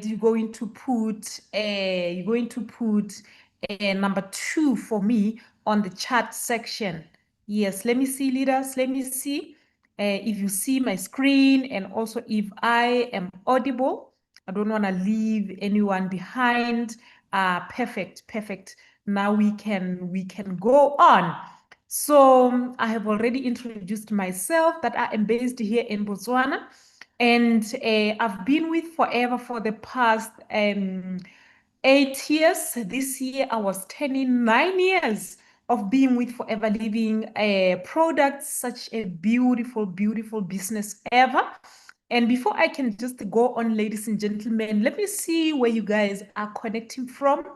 you're going to put number 2 for me on the chat section. Yes, let me see, leaders. Let me see if you see my screen and also if I am audible. I don't want to leave anyone behind. Perfect, perfect. Now we can go on. So I have already introduced myself that I am based here in Botswana, and I've been with Forever for the past 8 years. This year I was turning 9 years of being with Forever Living products, such a beautiful, beautiful business ever. And before I can just go on, ladies and gentlemen, let me see where you guys are connecting from.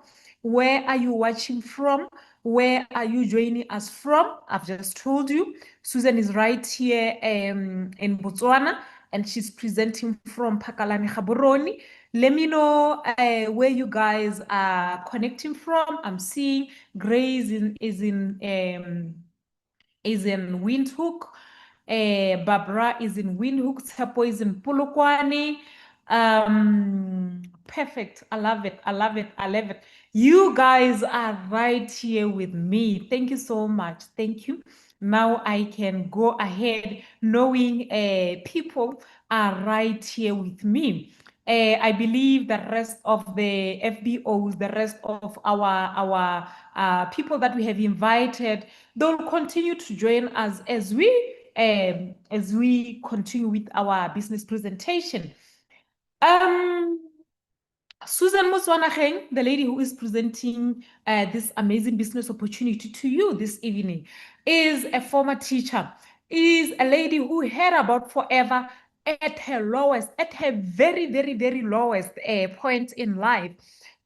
Where are you watching from? Where are you joining us from? I've just told you. Susan is right here in Botswana, and she's presenting from Pakalani Gaborone. Let me know where you guys are connecting from. I'm seeing Grace is in Windhoek. Barbara is in Windhoek. Tsepo is in Polokwane. Perfect. I love it. I love it. I love it. You guys are right here with me. Thank you so much. Thank you. Now I can go ahead knowing people are right here with me. I believe the rest of the FBOs, the rest of our people that we have invited, they'll continue to join us as we continue with our business presentation. Susan Motswanageng, the lady who is presenting this amazing business opportunity to you this evening, is a former teacher, is a lady who heard about Forever at her lowest, at her very, very, very lowest point in life.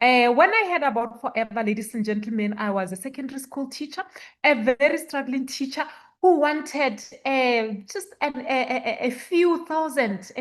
When I heard about Forever, ladies and gentlemen, I was a secondary school teacher, a very struggling teacher who wanted just a few thousand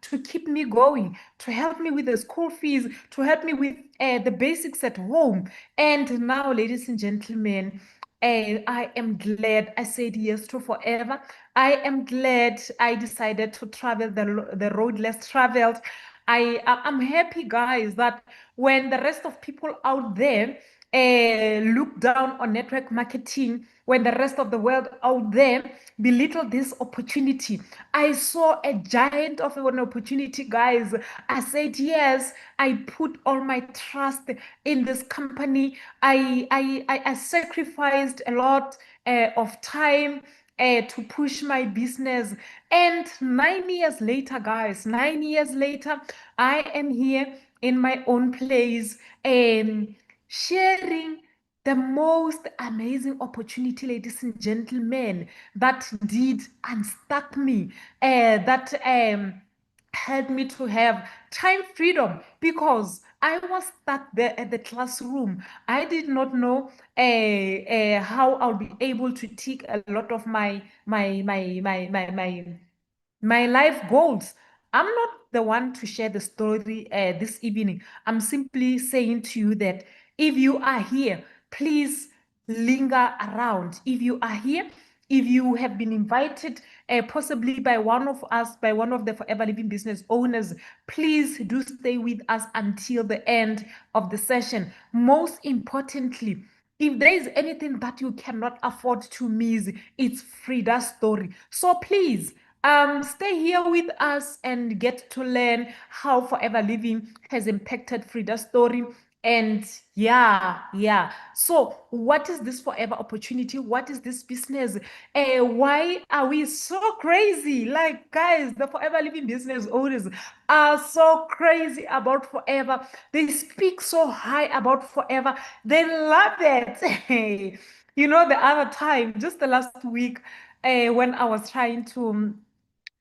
to keep me going, to help me with the school fees, to help me with the basics at home. And now, ladies and gentlemen, I am glad I said yes to Forever. I am glad I decided to travel the road less traveled. I'm happy, guys, that when the rest of people out there look down on network marketing, when the rest of the world out there belittle this opportunity, I saw a giant of an opportunity, guys. I said yes. I put all my trust in this company. I sacrificed a lot of time to push my business. And 9 years later, guys, 9 years later, I am here in my own place, sharing the most amazing opportunity, ladies and gentlemen, that did unstuck me, that helped me to have time freedom, because I was stuck there at the classroom. I did not know how I'll be able to tick a lot of my life goals. I'm not the one to share the story this evening. I'm simply saying to you that if you are here, please linger around. If you are here, if you have been invited possibly by one of us, by one of the Forever Living business owners, please do stay with us until the end of the session. Most importantly, if there is anything that you cannot afford to miss, it's Frieda's story. So please, stay here with us and get to learn how Forever Living has impacted Frieda's story. And yeah. So, what is this Forever opportunity? What is this business? Why are we so crazy? Like, guys, the Forever Living business owners are so crazy about Forever. They speak so high about Forever. They love it. You know, the other time, just the last week, when I was trying to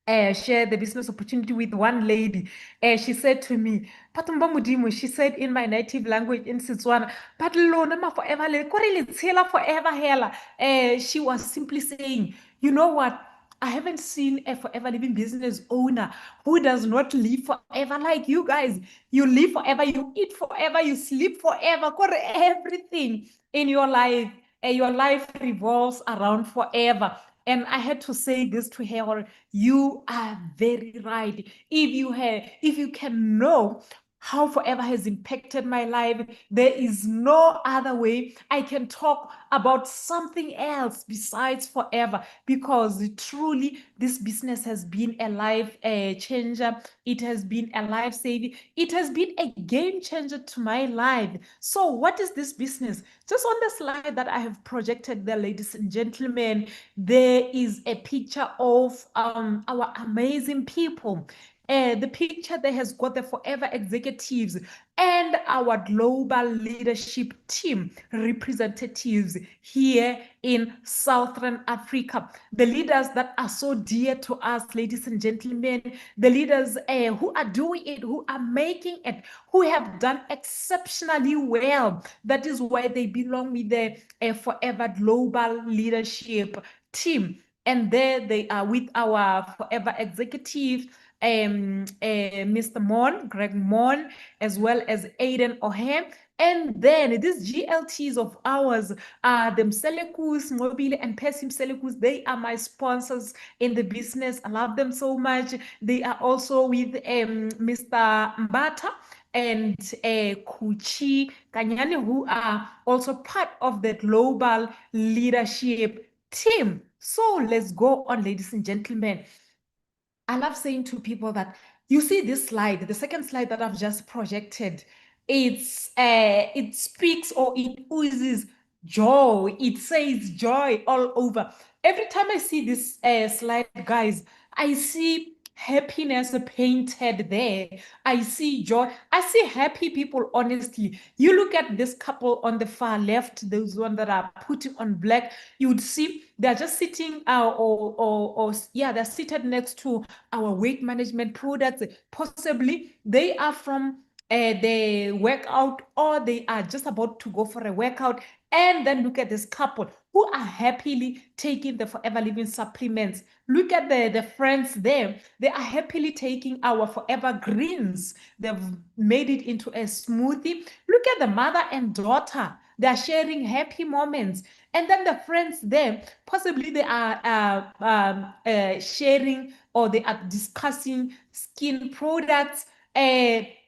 share the business opportunity with one lady. She said to me, Patumba Mudimu, she said in my native language in Setswana, but lona ma forever le kore le tshela forever hela. She was simply saying, you know what? I haven't seen a forever living business owner who does not live forever like you guys. You live forever, you eat forever, you sleep forever. Kore everything in your life revolves around forever. And I had to say this to her, you are very right. If you can know how forever has impacted my life, there is no other way I can talk about something else besides forever, because truly this business has been a life changer. It has been a life saving. It has been a game changer to my life. So what is this business? Just on the slide that I have projected there, ladies and gentlemen, there is a picture of our amazing people. The picture there has got the forever executives and our global leadership team representatives here in Southern Africa. The leaders that are so dear to us, ladies and gentlemen, the leaders who are doing it, who are making it, who have done exceptionally well. That is why they belong with the forever global leadership team. And there they are with our forever executive, Mr. Mon, Greg Mon, as well as Aiden O'Hare. And then these GLTs of ours are the Mselekus, Mobile, and Pesim Selekus. They are my sponsors in the business. I love them so much. They are also with Mr. Mbata and Kuchi Kanyani, who are also part of the global leadership team. So let's go on, ladies and gentlemen. I love saying to people that you see this slide, the second slide that I've just projected, it speaks or it oozes joy. It says joy all over. Every time I see this slide, guys, I see happiness painted there. I see joy. I see happy people, honestly. You look at this couple on the far left, those ones that are putting on black, you would see they're just sitting they're seated next to our weight management products. Possibly they are from the workout, or they are just about to go for a workout. And then look at this couple who are happily taking the Forever Living supplements. Look at the friends there. They are happily taking our Forever Greens. They've made it into a smoothie. Look at the mother and daughter. They're sharing happy moments. And then the friends there, possibly they are sharing, or they are discussing skin products.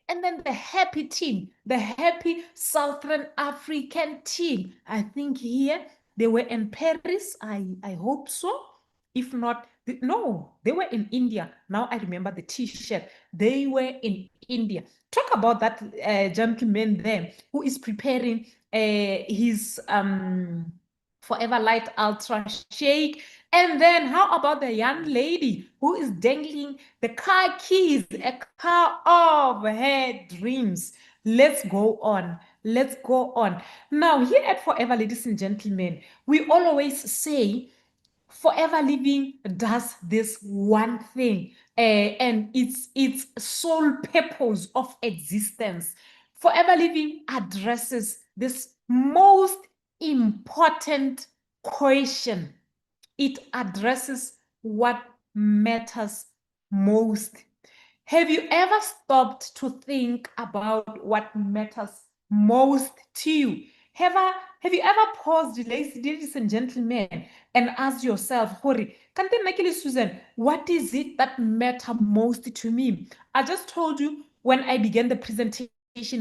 And then the happy team, the happy Southern African team. I think here they were in Paris. I hope so. If not, no, they were in India. Now I remember the T-shirt. They were in India. Talk about that gentleman there who is preparing his Forever Light Ultra Shake. And then how about the young lady who is dangling the car keys, a car of her dreams? Let's go on. Let's go on. Now, here at Forever, ladies and gentlemen, we always say Forever Living does this one thing, and it's its sole purpose of existence. Forever Living addresses this most important question. It addresses what matters most. Have you ever stopped to think about what matters most to you? Have you ever paused, ladies and gentlemen, and asked yourself, Hori, Susan, what is it that matter most to me? I just told you when I began the presentation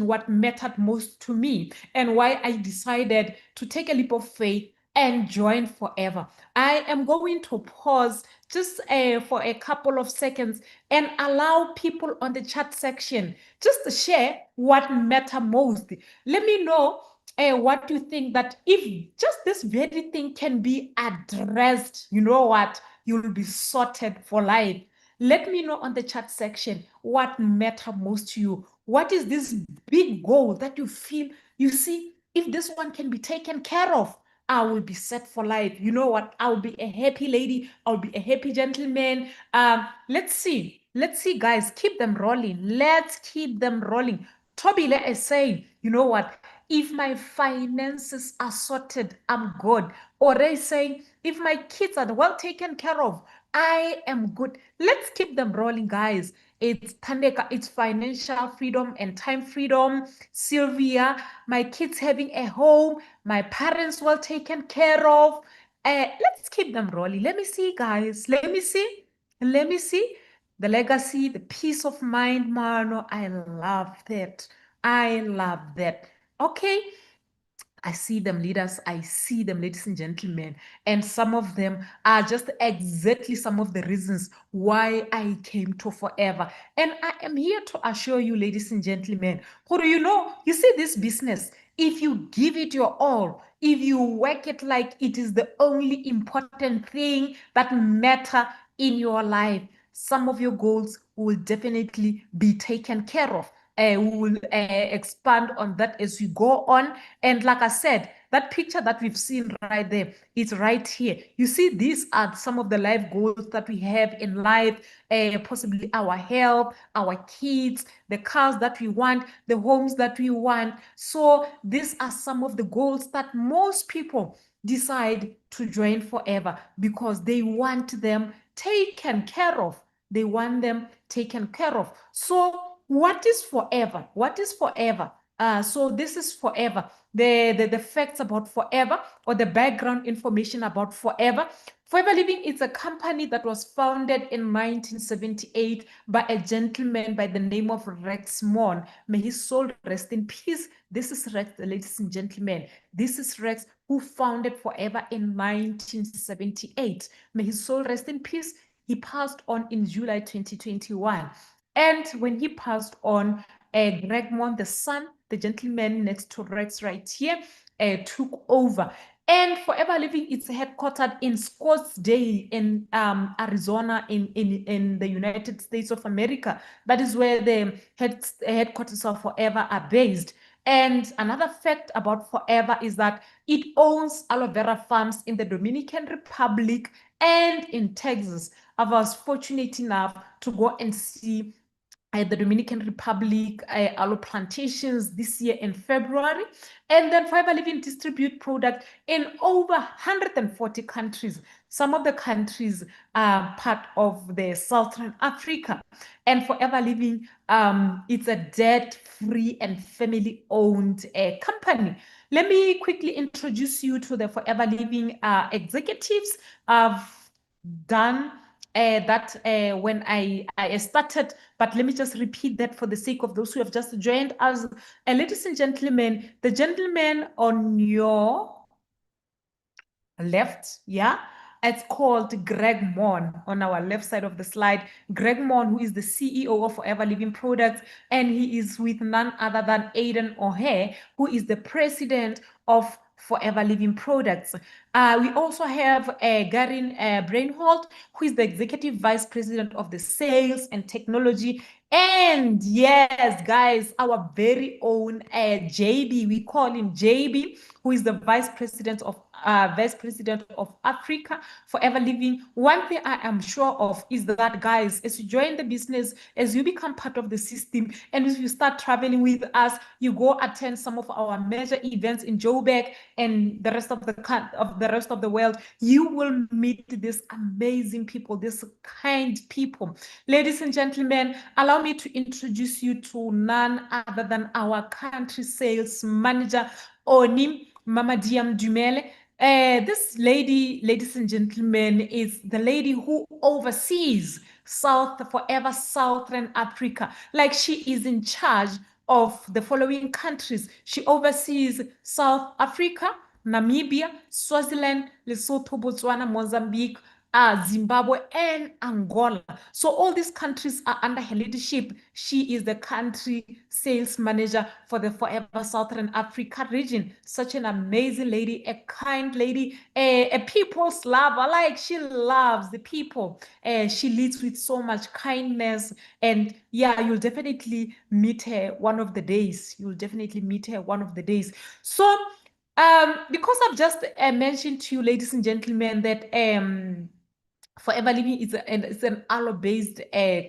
what mattered most to me and why I decided to take a leap of faith and join Forever. I am going to pause just for a couple of seconds and allow people on the chat section just to share what matter most. Let me know what you think, that if just this very thing can be addressed, you know what, you'll be sorted for life. Let me know on the chat section what matter most to you. What is this big goal that you feel, you see, if this one can be taken care of, I will be set for life. You know what? I'll be a happy lady. I'll be a happy gentleman. Let's see. Let's see, guys. Keep them rolling. Let's keep them rolling. Tobile is saying, you know what? If my finances are sorted, I'm good. Or they saying, if my kids are well taken care of, I am good. Let's keep them rolling, guys. It's Tandeka, it's financial freedom and time freedom. Sylvia, my kids having a home, my parents well taken care of. Let's keep them rolling. Let me see, guys. Let me see. Let me see. The legacy, the peace of mind, Mano. I love that. I love that. Okay. I see them, leaders. I see them, ladies and gentlemen. And some of them are just exactly some of the reasons why I came to Forever. And I am here to assure you, ladies and gentlemen, who do you know? You see this business, if you give it your all, if you work it like it is the only important thing that matter in your life, some of your goals will definitely be taken care of. We will expand on that as we go on. And like I said, that picture that we've seen right there, it's right here. You see, these are some of the life goals that we have in life, possibly our health, our kids, the cars that we want, the homes that we want. So these are some of the goals that most people decide to join Forever because they want them taken care of. They want them taken care of. So what is Forever? What is Forever? So this is Forever. The facts about Forever or the background information about Forever. Forever Living is a company that was founded in 1978 by a gentleman by the name of Rex Mon. May his soul rest in peace. This is Rex, ladies and gentlemen. This is Rex who founded Forever in 1978. May his soul rest in peace. He passed on in July 2021. And when he passed on, Greg Mon, the son, the gentleman next to Rex right here, took over. And Forever Living is headquartered in Scottsdale in Arizona in the United States of America. That is where the headquarters of Forever are based. And another fact about Forever is that it owns aloe vera farms in the Dominican Republic and in Texas. I was fortunate enough to go and see the Dominican Republic aloe plantations this year in February. And then Forever Living distribute product in over 140 countries. Some of the countries are part of the Southern Africa. And Forever Living, it's a debt-free and family-owned company. Let me quickly introduce you to the Forever Living executives. I've done that when I started, but let me just repeat that for the sake of those who have just joined us. Ladies and gentlemen, the gentleman on your left, yeah, it's called Greg Mon on our left side of the slide. Greg Mon, who is the CEO of Forever Living Products, and he is with none other than Aidan O'Hare, who is the president of Forever Living Products. We also have Garin Brainhold, who is the executive vice president of the sales and technology. And yes, guys, our very own JB, we call him JB, who is the vice president of Africa, Forever Living. One thing I am sure of is that, guys, as you join the business, as you become part of the system, and as you start traveling with us, you go attend some of our major events in Joburg and the rest of the world, you will meet these amazing people, these kind people. Ladies and gentlemen, allow me to introduce you to none other than our country sales manager, Onim Mama Diam Dumele. This lady, ladies and gentlemen, is the lady who oversees Forever Southern Africa. Like, she is in charge of the following countries. She oversees South Africa, Namibia, Swaziland, Lesotho, Botswana, Mozambique, Zimbabwe, and Angola. So all these countries are under her leadership. She is the country sales manager for the Forever Southern Africa region. Such an amazing lady, a kind lady, a people's lover. Like, she loves the people. She leads with so much kindness. And yeah, you'll definitely meet her one of the days. You'll definitely meet her one of the days. So because I've just mentioned to you, ladies and gentlemen, that Forever Living is an aloe-based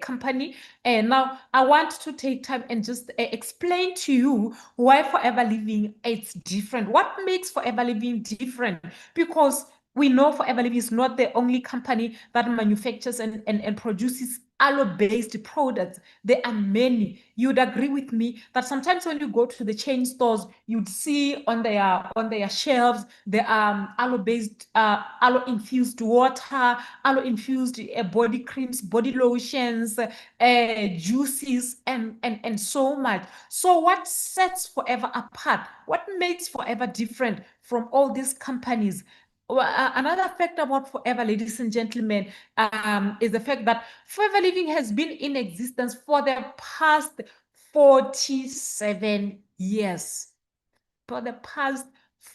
company. And now I want to take time and just explain to you why Forever Living it's different. What makes Forever Living different? Because We know Forever Living is not the only company that manufactures and produces aloe-based products. There are many. You'd agree with me that sometimes when you go to the chain stores, you'd see on their shelves there are aloe-based, aloe-infused water, aloe-infused body creams, body lotions, juices, and so much. So what sets Forever apart? What makes Forever different from all these companies? Well, another fact about Forever, ladies and gentlemen, is the fact that Forever Living has been in existence for the past 47 years. For the past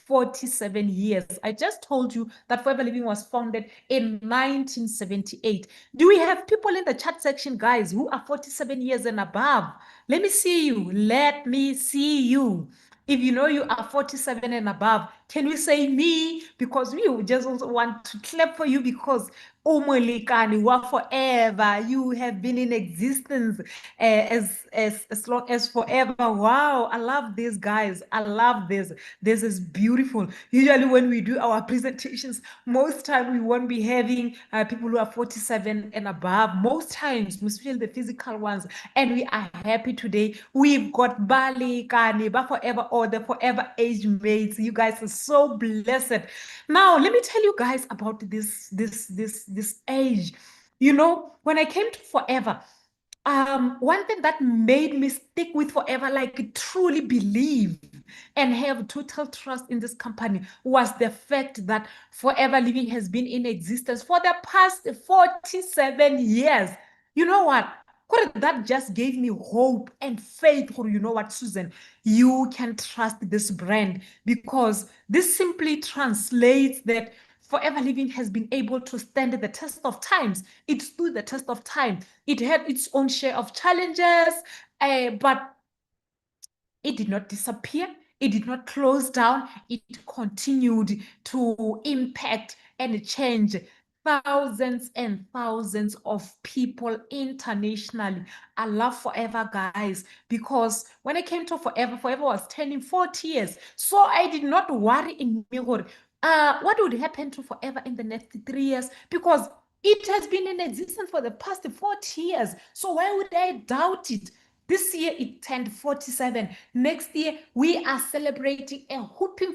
47 years. I just told you that Forever Living was founded in 1978. Do we have people in the chat section, guys, who are 47 years and above? Let me see you. Let me see you. If you know you are 47 and above, can we say me? Because we just also want to clap for you because Umulikani, wa forever. You have been in existence as long as forever. Wow, I love this, guys. I love this. This is beautiful. Usually when we do our presentations, most time we won't be having people who are 47 and above. Most times, especially the physical ones. And we are happy today. We've got Bali, Kani, Ba Forever, or the Forever Age Mates. You guys are so blessed. Now, let me tell you guys about this age. You know, when I came to Forever, one thing that made me stick with Forever, like truly believe and have total trust in this company, was the fact that Forever Living has been in existence for the past 47 years. You know what? That just gave me hope and faith. You know what, Susan? You can trust this brand because this simply translates that Forever Living has been able to stand the test of times. It stood the test of time. It had its own share of challenges, but it did not disappear. It did not close down. It continued to impact and change thousands and thousands of people internationally. I love Forever, guys, because when I came to Forever, Forever was turning 40 years. So I did not worry in me what would happen to Forever in the next 3 years, because it has been in existence for the past 40 years. So why would I doubt it? This year it turned 47. Next year we are celebrating a whooping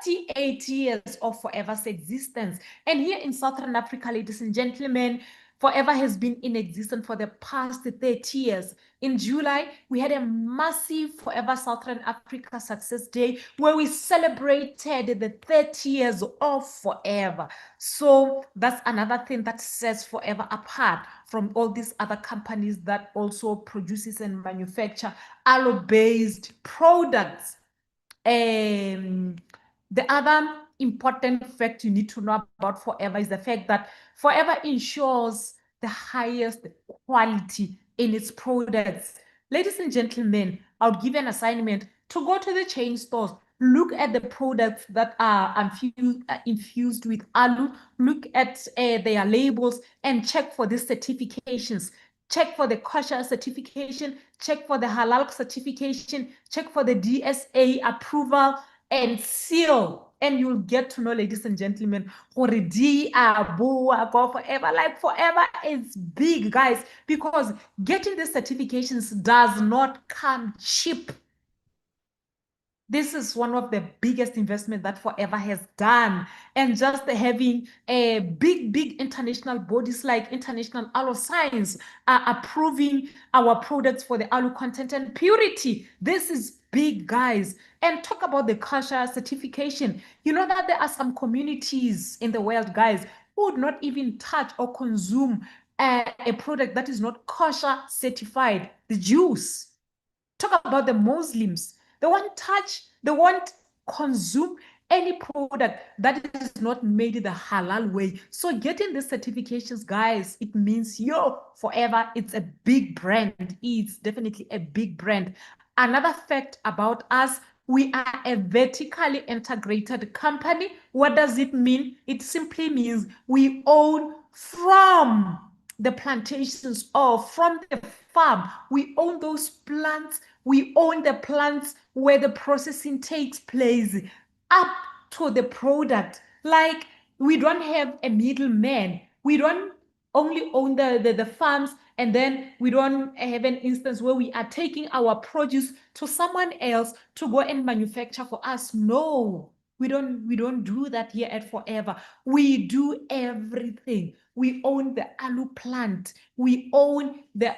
48 years of Forever's existence. And here in Southern Africa, ladies and gentlemen, Forever has been in existence for the past 30 years. In July, we had a massive Forever Southern Africa Success Day where we celebrated the 30 years of Forever. So that's another thing that sets Forever apart from all these other companies that also produces and manufacture aloe-based products. The other important fact you need to know about Forever is the fact that Forever ensures the highest quality in its products. Ladies and gentlemen, I'll give you an assignment to go to the chain stores. Look at the products that are infused with aloe. Look at their labels and check for these certifications. Check for the kosher certification, check for the halal certification, check for the DSA approval and seal. And you'll get to know, ladies and gentlemen, for the go Forever. Like Forever is big, guys, because getting the certifications does not come cheap. This is one of the biggest investment that Forever has done. And just having a big international bodies like International Aloe Science are approving our products for the aloe content and purity. This is big, guys. And talk about the kosher certification. You know that there are some communities in the world, guys, who would not even touch or consume a product that is not kosher certified. The Jews. Talk about the Muslims. They won't touch, they won't consume any product that is not made the halal way. So getting these certifications, guys, it means Forever, it's a big brand. It's definitely a big brand. Another fact about us, we are a vertically integrated company. What does it mean? It simply means we own from the plantations or from the farm. We own those plants. We own the plants where the processing takes place up to the product. Like We don't have a middleman. We don't only own the farms, and then we don't have an instance where we are taking our produce to someone else to go and manufacture for us. No, we don't do that here at Forever. We do everything. We own the alu plant. We own the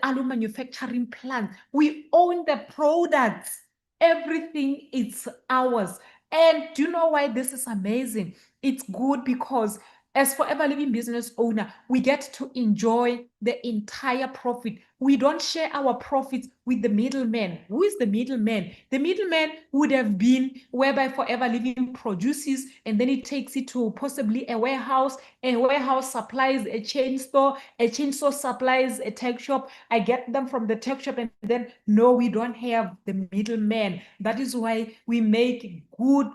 alu manufacturing plant. We own the products. Everything is ours. And do you know why this is amazing? It's good because as Forever Living business owner, we get to enjoy the entire profit. We don't share our profits with the middleman. Who is the middleman? The middleman would have been whereby Forever Living produces and then it takes it to possibly a warehouse. A warehouse supplies a chain store supplies a tech shop. I get them from the tech shop, and then no, we don't have the middleman. That is why we make good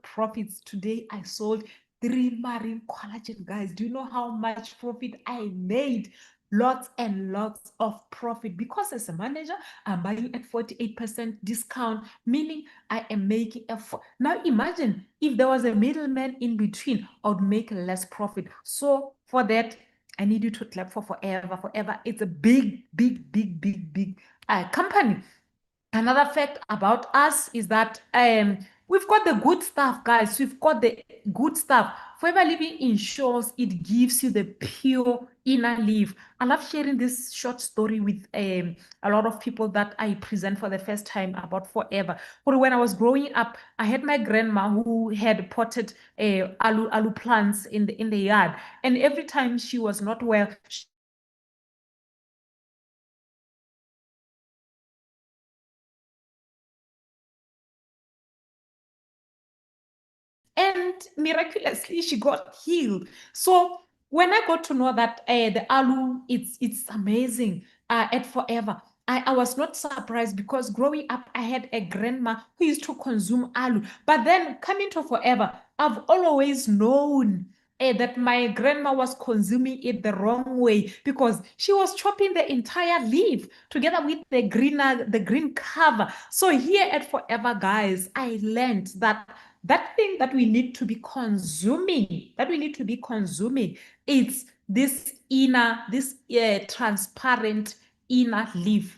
profits. Today I sold 3 marine collagen, guys. Do you know how much profit I made? Lots and lots of profit, because as a manager, I'm buying at 48% discount, meaning I am making a now imagine if there was a middleman in between, I would make less profit. So for that, I need you to clap for Forever. Forever, it's a big company. Another fact about us is that we've got the good stuff, guys. We've got the good stuff. Forever Living ensures it gives you the pure inner leaf. I love sharing this short story with a lot of people that I present for the first time about Forever. But when I was growing up, I had my grandma who had potted alu plants in the yard, and every time she was not well, and miraculously she got healed. So when I got to know that the alu, it's amazing at Forever, I was not surprised, because growing up I had a grandma who used to consume alu, but then coming to Forever, I've always known that my grandma was consuming it the wrong way, because she was chopping the entire leaf together with the green cover. So here at Forever, guys, I learned that that thing that we need to be consuming, it's this transparent inner leaf.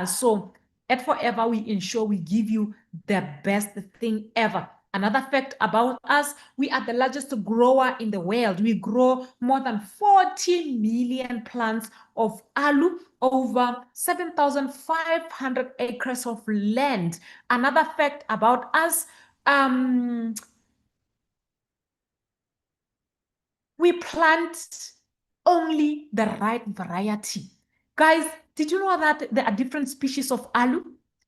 So at Forever, we ensure we give you the best thing ever. Another fact about us, we are the largest grower in the world. We grow more than 40 million plants of alu, over 7,500 acres of land. Another fact about us, um, we plant only the right variety. Guys, did you know that there are different species of alu?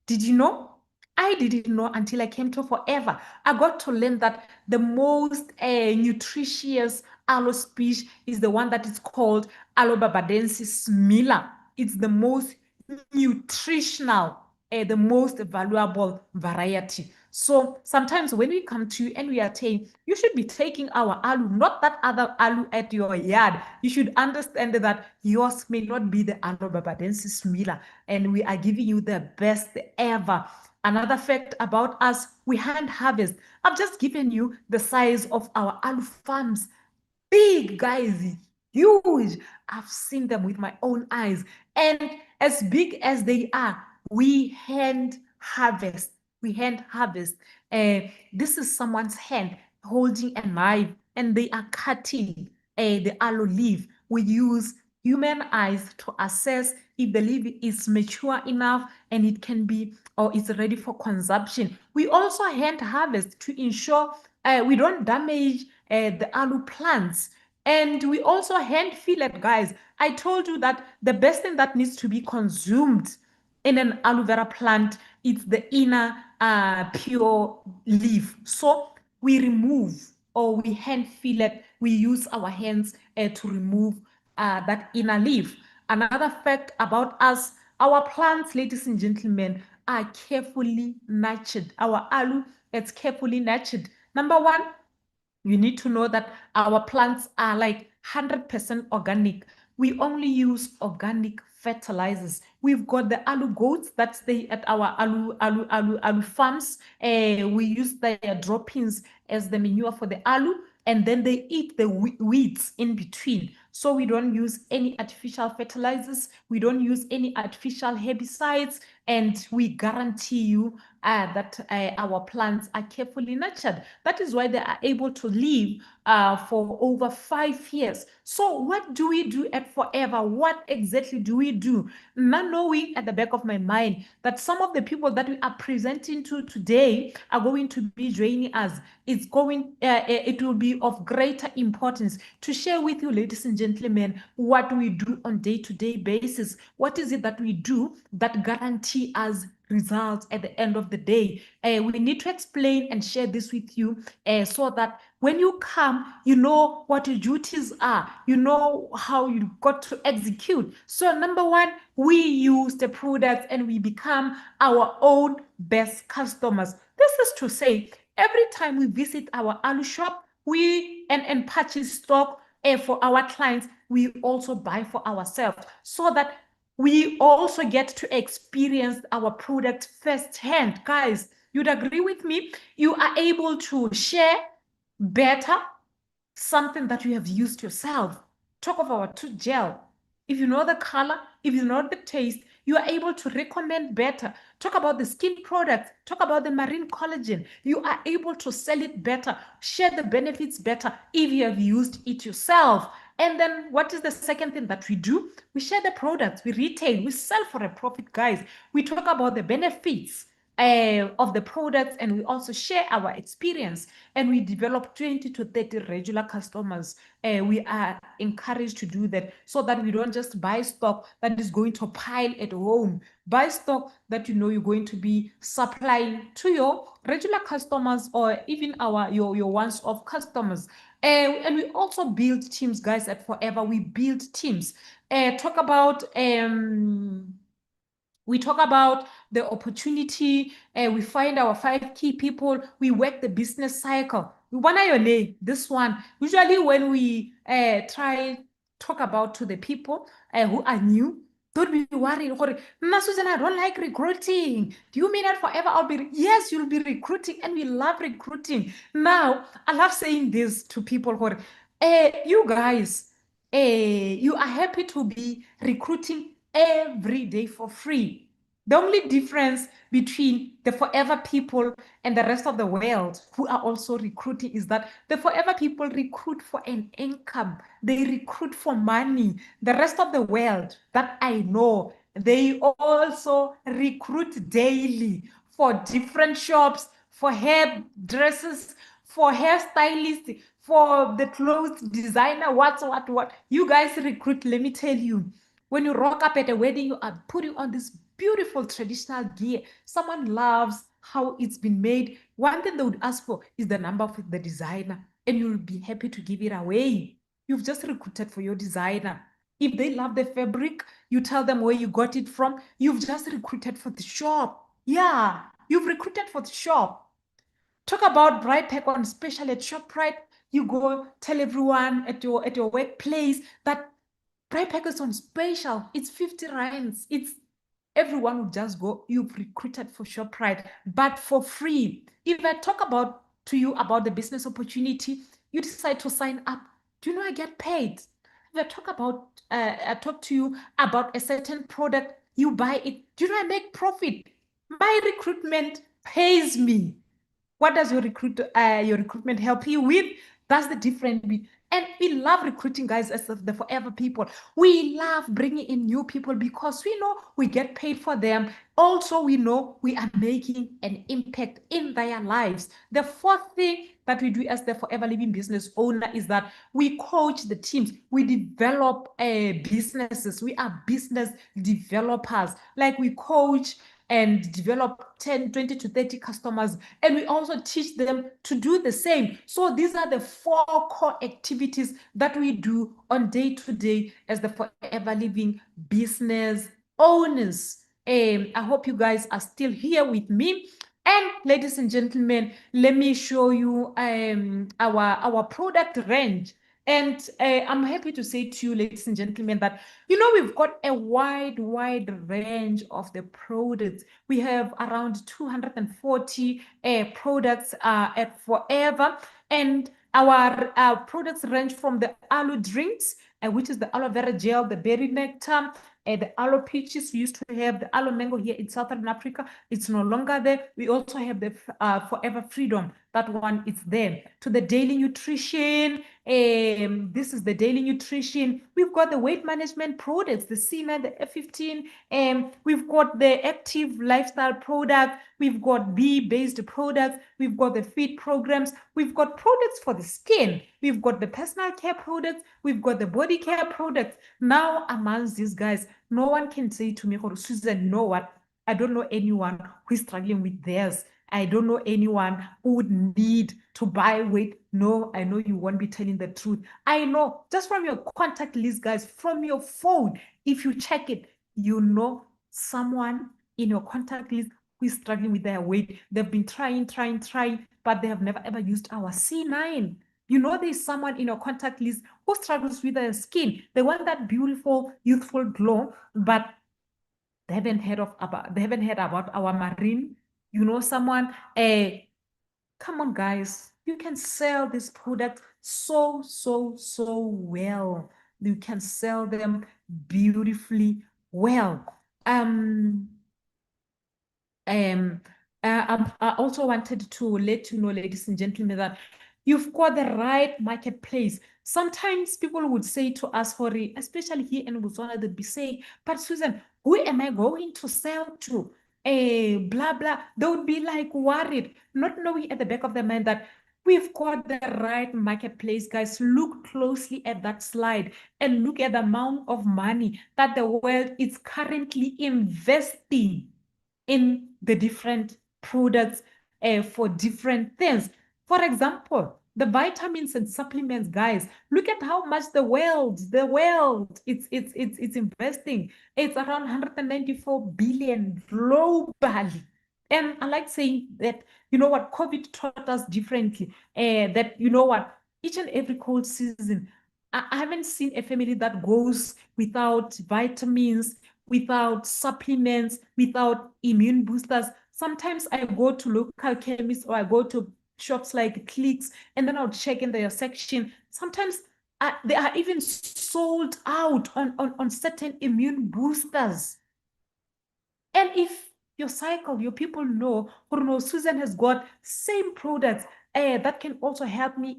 Did you know? I didn't know until I came to Forever. I got to learn that the most nutritious aloe species is the one that is called Aloe barbadensis miller. It's the most nutritional, the most valuable variety. So sometimes when we come to you and we are saying, you should be taking our alu, not that other alu at your yard. You should understand that yours may not be the Aloe barbadensis miller, and we are giving you the best ever. Another fact about us, we hand harvest. I've just given you the size of our alu farms. Big, guys, huge. I've seen them with my own eyes. And as big as they are, we hand harvest. We hand harvest. This is someone's hand holding a knife, and they are cutting the aloe leaf. We use human eyes to assess if the leaf is mature enough and it can be, or it's ready for consumption. We also hand harvest to ensure we don't damage the alu plants. And we also hand fillet, guys. I told you that the best thing that needs to be consumed in an aloe vera plant is the inner pure leaf. So we remove, or we hand fillet, we use our hands to remove that inner leaf. Another fact about us, our plants, ladies and gentlemen, are carefully nurtured. Our aloe, it's carefully nurtured. Number one, you need to know that our plants are like 100% organic. We only use organic fertilizers. We've got the alu goats that stay at our alu farms. We use their droppings as the manure for the alu, and then they eat the weeds in between. So we don't use any artificial fertilizers. We don't use any artificial herbicides, and we guarantee you that our plants are carefully nurtured. That is why they are able to live for over 5 years. So what do we do at Forever? What exactly do we do? Not knowing at the back of my mind that some of the people that we are presenting to today are going to be joining us. It will be of greater importance to share with you, ladies and gentlemen, what we do on day-to-day basis. What is it that we do that guarantee us results at the end of the day? We need to explain and share this with you so that when you come, you know what your duties are, you know how you got to execute. So number one, we use the products and we become our own best customers. This is to say, every time we visit our alu shop, we and purchase stock for our clients, we also buy for ourselves so that we also get to experience our product firsthand. Guys, you'd agree with me? You are able to share better something that you have used yourself. Talk of our tooth gel. If you know the color, if you know the taste, you are able to recommend better. Talk about the skin products. Talk about the marine collagen. You are able to sell it better, share the benefits better if you have used it yourself. And then what is the second thing that we do? We share the products, we retail, we sell for a profit, guys. We talk about the benefits of the products, and we also share our experience, and we develop 20 to 30 regular customers. We are encouraged to do that so that we don't just buy stock that is going to pile at home. Buy stock that you know you're going to be supplying to your regular customers or even your once-off customers. And we also build teams, guys. At Forever, we build teams. We talk about the opportunity. We find our 5 key people. We work the business cycle. We want your name. This one, usually when we talk about to the people who are new, don't be worried. "Mma Susan, I don't like recruiting." Do you mean that Forever I'll be? Yes, you'll be recruiting, and we love recruiting. Now, I love saying this to people. You guys, you are happy to be recruiting every day for free. The only difference between the Forever people and the rest of the world who are also recruiting is that the Forever people recruit for an income. They recruit for money. The rest of the world that I know, they also recruit daily for different shops, for hairdressers, for hairstylists, for the clothes designer, what. You guys recruit, let me tell you. When you rock up at a wedding, you are putting on this beautiful traditional gear. Someone loves how it's been made. One thing they would ask for is the number of the designer, and you'll be happy to give it away. You've just recruited for your designer. If they love the fabric, you tell them where you got it from. You've just recruited for the shop. Yeah, you've recruited for the shop. Talk about Bright Pack on special at ShopRite. You go tell everyone at your workplace that Bright Pack is on special. It's 50 rands. It's everyone will just go. You've recruited for ShopRite, but for free. If I talk about to you about the business opportunity, you decide to sign up. Do you know I get paid? If I talk to you about a certain product, you buy it. Do you know I make profit? My recruitment pays me. What does your recruitment help you with? That's the difference. And we love recruiting, guys, as the Forever people. We love bringing in new people because we know we get paid for them. Also, we know we are making an impact in their lives. The fourth thing that we do as the Forever Living business owner is that we coach the teams. We develop businesses. We are business developers. Like we coach and develop 10, 20 to 30 customers. And we also teach them to do the same. So these are the 4 core activities that we do on day-to-day as the Forever Living business owners. I hope you guys are still here with me. And ladies and gentlemen, let me show you our product range. And I'm happy to say to you, ladies and gentlemen, that, we've got a wide range of the products. We have around 240 products at Forever. And our products range from the aloe drinks, which is the aloe vera gel, the berry nectar, the aloe peaches. We used to have the aloe mango here in Southern Africa. It's no longer there. We also have the Forever Freedom. That one is there. To the daily nutrition. This is the daily nutrition. We've got the weight management products, the C9, the F15. We've got the active lifestyle product. We've got bee-based products. We've got the feed programs. We've got products for the skin. We've got the personal care products. We've got the body care products. Now, amongst these guys, no one can say to me, Susan, you know what? I don't know anyone who is struggling with theirs. I don't know anyone who would need to buy weight. No, I know you won't be telling the truth. I know just from your contact list, guys, from your phone, if you check it, you know someone in your contact list who is struggling with their weight. They've been trying, but they have never ever used our C9. You know there's someone in your contact list who struggles with their skin. They want that beautiful, youthful glow, but they haven't heard about our marine. You know someone, come on, guys. You can sell this product so well. You can sell them beautifully well. Um, um, I also wanted to let you know, ladies and gentlemen, that you've got the right marketplace. Sometimes people would say to us, Hori, especially here in Botswana, they'd be saying, but Susan, who am I going to sell to? Blah, blah. They would be like worried, not knowing at the back of their mind that we've got the right marketplace, guys. Look closely at that slide and look at the amount of money that the world is currently investing in the different products for different things. For example, the vitamins and supplements, guys, look at how much the world, it's investing. It's around 194 billion globally. And I like saying that, you know what, COVID taught us differently. That, you know what, each and every cold season, I haven't seen a family that goes without vitamins, without supplements, without immune boosters. Sometimes I go to local chemists or I go to shops like Clicks, and then I'll check in their section. Sometimes they are even sold out on certain immune boosters. And if your cycle, your people know, or no, Susan has got same products that can also help me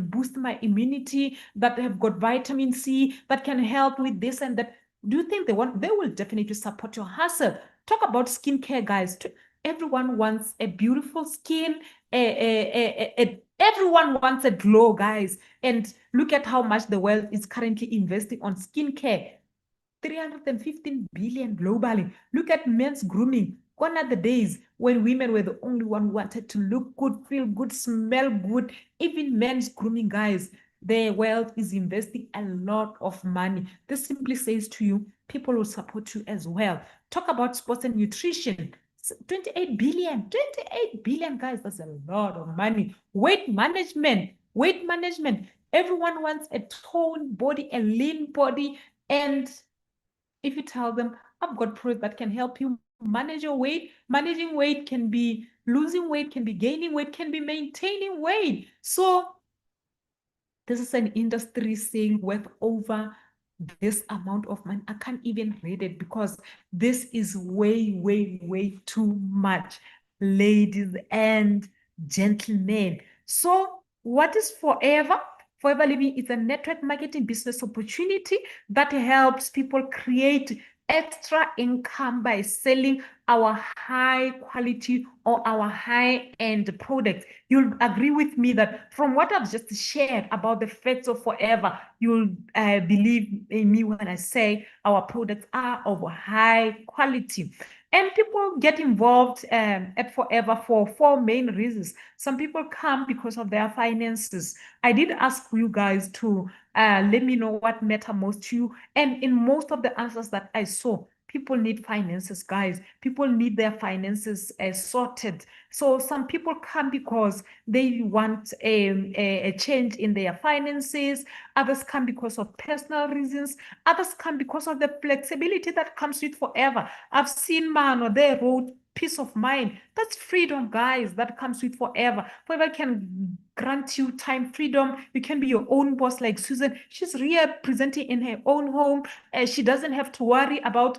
boost my immunity, that have got vitamin C, that can help with this and that. Do you think they will definitely support your hustle? Talk about skincare, guys. Everyone wants a beautiful skin. Everyone wants a glow, guys. And look at how much the world is currently investing on skincare. 315 billion globally. Look at men's grooming. Gone are the days when women were the only one who wanted to look good, feel good, smell good. Even men's grooming, guys, the world is investing a lot of money. This simply says to you, people will support you as well. Talk about sports and nutrition. 28 billion, 28 billion, guys, that's a lot of money. Weight management. Everyone wants a toned body, a lean body, and if you tell them, I've got products that can help you manage your weight, managing weight can be losing weight, can be gaining weight, can be maintaining weight. So this is an industry sale worth over this amount of money. I can't even read it because this is way too much, ladies and gentlemen. So what is Forever? Forever Living is a network marketing business opportunity that helps people create extra income by selling our high quality or our high end products. You'll agree with me that from what I've just shared about the facts of Forever, you'll believe in me when I say our products are of high quality. And people get involved at Forever for four main reasons. Some people come because of their finances. I did ask you guys to let me know what matter most to you. And in most of the answers that I saw, People need finances, guys. People need their finances sorted. So some people come because they want a change in their finances. Others come because of personal reasons. Others come because of the flexibility that comes with forever. I've seen man or they wrote peace of mind. That's freedom, guys. That comes with forever. Forever can grant you time freedom. You can be your own boss, like Susan. She's representing in her own home. She doesn't have to worry about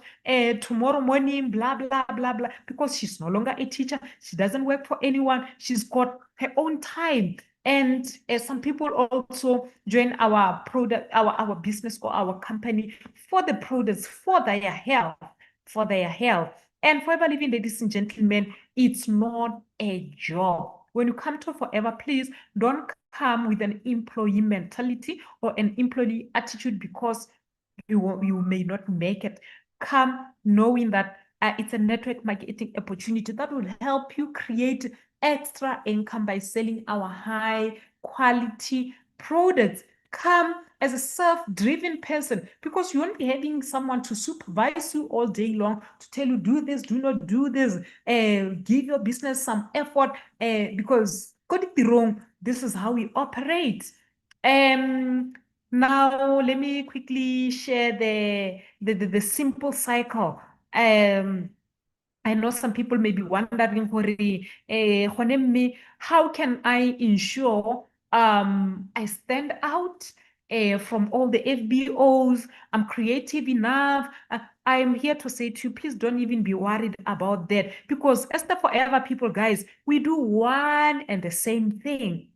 tomorrow morning, blah, blah, blah, blah, because she's no longer a teacher. She doesn't work for anyone. She's got her own time. And some people also join our product, our business or our company for the products, for their health, for their health. And Forever Living, ladies and gentlemen, it's not a job. When you come to Forever, please don't come with an employee mentality or an employee attitude because you may not make it. Come knowing that it's a network marketing opportunity that will help you create extra income by selling our high quality products. Come as a self-driven person because you won't be having someone to supervise you all day long to tell you do this, do not do this, give your business some effort because could it be wrong? This is how we operate. Now let me quickly share the simple cycle. I know some people may be wondering, how can I ensure I stand out from all the FBOs? I'm creative enough. I'm here to say to you, please don't even be worried about that because as the Forever people, guys, we do one and the same thing.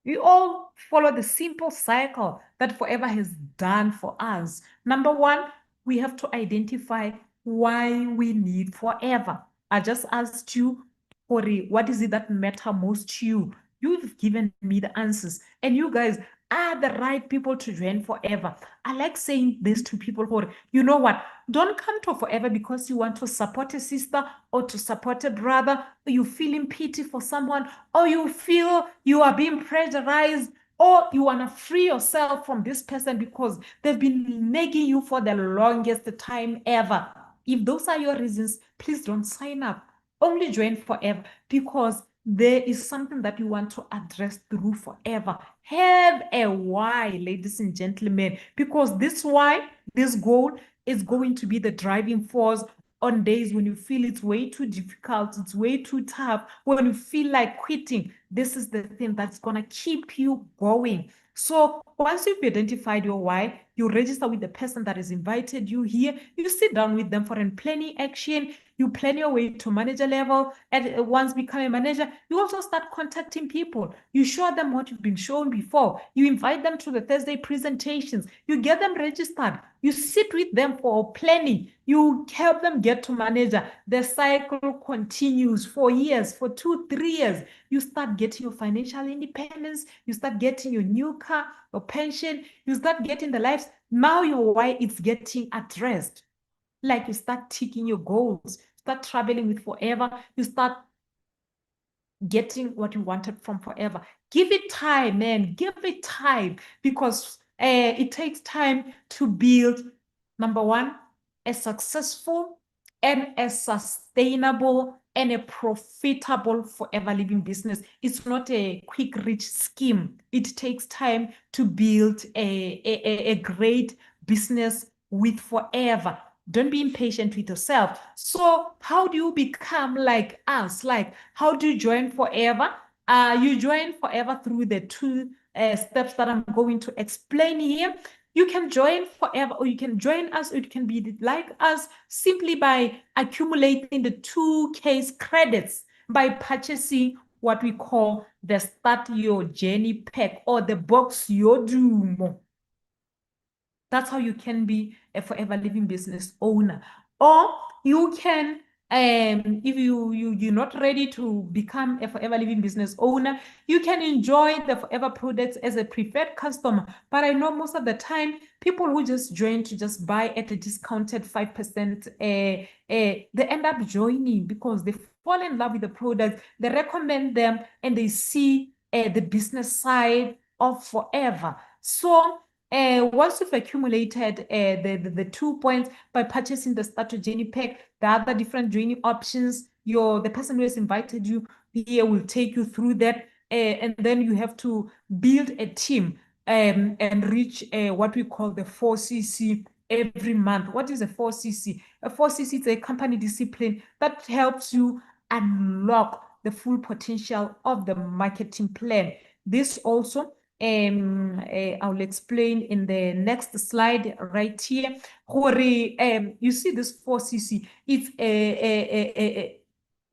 We all follow the simple cycle that Forever has done for us. Number one, we have to identify why we need Forever. I just asked you, Ori, what is it that matter most to you? You've given me the answers. And you guys are the right people to join Forever. I like saying this to people, Ori, you know what? Don't come to Forever because you want to support a sister or to support a brother, or you feeling pity for someone, or you feel you are being pressurized, or you want to free yourself from this person because they've been nagging you for the longest time ever. If those are your reasons, please don't sign up. Only join Forever because there is something that you want to address through Forever. Have a why, ladies and gentlemen, because this why, this goal is going to be the driving force on days when you feel it's way too difficult, it's way too tough, when you feel like quitting. This is the thing that's going to keep you going. So once you've identified your why, you register with the person that has invited you here. You sit down with them for a planning action. You plan your way to manager level. And once become a manager, you also start contacting people. You show them what you've been shown before. You invite them to the Thursday presentations. You get them registered. You sit with them for planning. You help them get to manager. The cycle continues for years, for 2, 3 years. You start getting your financial independence. You start getting your new car, your pension. You start getting the lives. Now your why is getting addressed. Like you start ticking your goals, start traveling with Forever. You start getting what you wanted from Forever. Give it time, man. Give it time because it takes time to build, number one, a successful and a sustainable and a profitable Forever Living business. It's not a quick rich scheme. It takes time to build a great business with Forever. Don't be impatient with yourself. So how do you become like us? Like, how do you join Forever? You join Forever through the two steps that I'm going to explain here. You can join Forever, or you can join us, or it can be like us simply by accumulating the 2K's credits by purchasing what we call the Start Your Journey pack or the box Your Doom. That's how you can be a Forever Living business owner. Or you can, if you're not ready to become a Forever Living business owner, you can enjoy the Forever products as a preferred customer. But I know most of the time, people who just join to just buy at a discounted 5%, they end up joining because they fall in love with the product, they recommend them, and they see the business side of Forever. So Once you've accumulated the 2 points by purchasing the starter journey pack, the other different journey options, the person who has invited you here will take you through that. And then you have to build a team and reach what we call the 4CC every month. What is a 4CC? A 4CC is a company discipline that helps you unlock the full potential of the marketing plan. This also I'll explain in the next slide right here. You see this 4CC,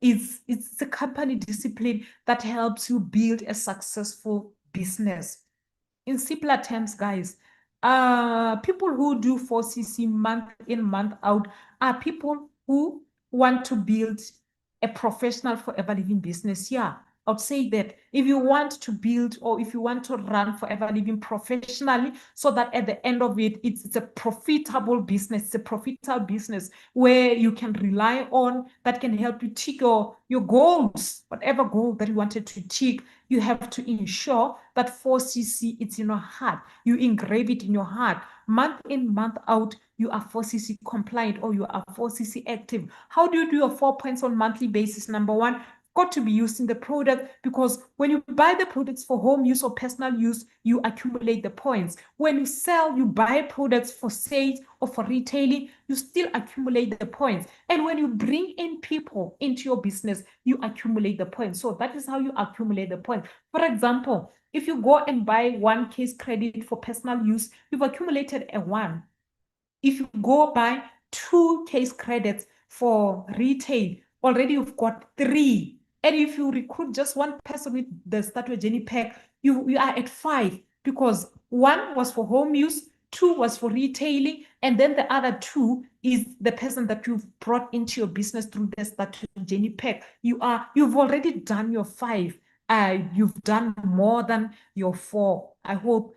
it's a company discipline that helps you build a successful business. In simpler terms, guys, people who do 4CC month in, month out are people who want to build a professional forever living business. Yeah, I would say that if you want to build or if you want to run forever living professionally, so that at the end of it, it's a profitable business, it's a profitable business where you can rely on, that can help you tick your goals, whatever goal that you wanted to tick. You have to ensure that 4CC, it's in your heart. You engrave it in your heart. Month in, month out, you are 4CC compliant or you are 4CC active. How do you do your 4 points on monthly basis? Number one, got to be using the product, because when you buy the products for home use or personal use, you accumulate the points. When you sell, you buy products for sales or for retailing, you still accumulate the points. And when you bring in people into your business, you accumulate the points. So that is how you accumulate the points. For example, if you go and buy 1 case credit for personal use, you've accumulated a 1. If you go buy 2 case credits for retail, already you've got 3. And if you recruit just one person with the Starter Journey pack, you are at 5, because 1 was for home use, 2 was for retailing, and then the other 2 is the person that you've brought into your business through the Starter Journey pack. You've already done your 5. You've done more than your 4. I hope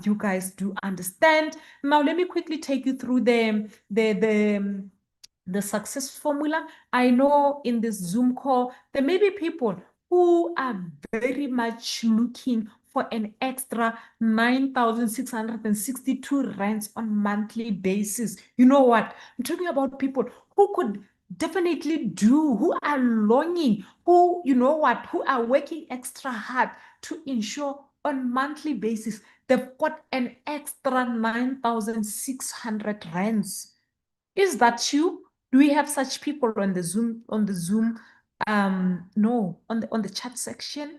you guys do understand. Now, let me quickly take you through the success formula. I know in this Zoom call, there may be people who are very much looking for an extra 9,662 rands on monthly basis. You know what? I'm talking about people who could definitely do, who are longing, who, you know what, who are working extra hard to ensure on monthly basis they've got an extra 9,600 rands. Is that you? Do we have such people on the Zoom? No, on the chat section.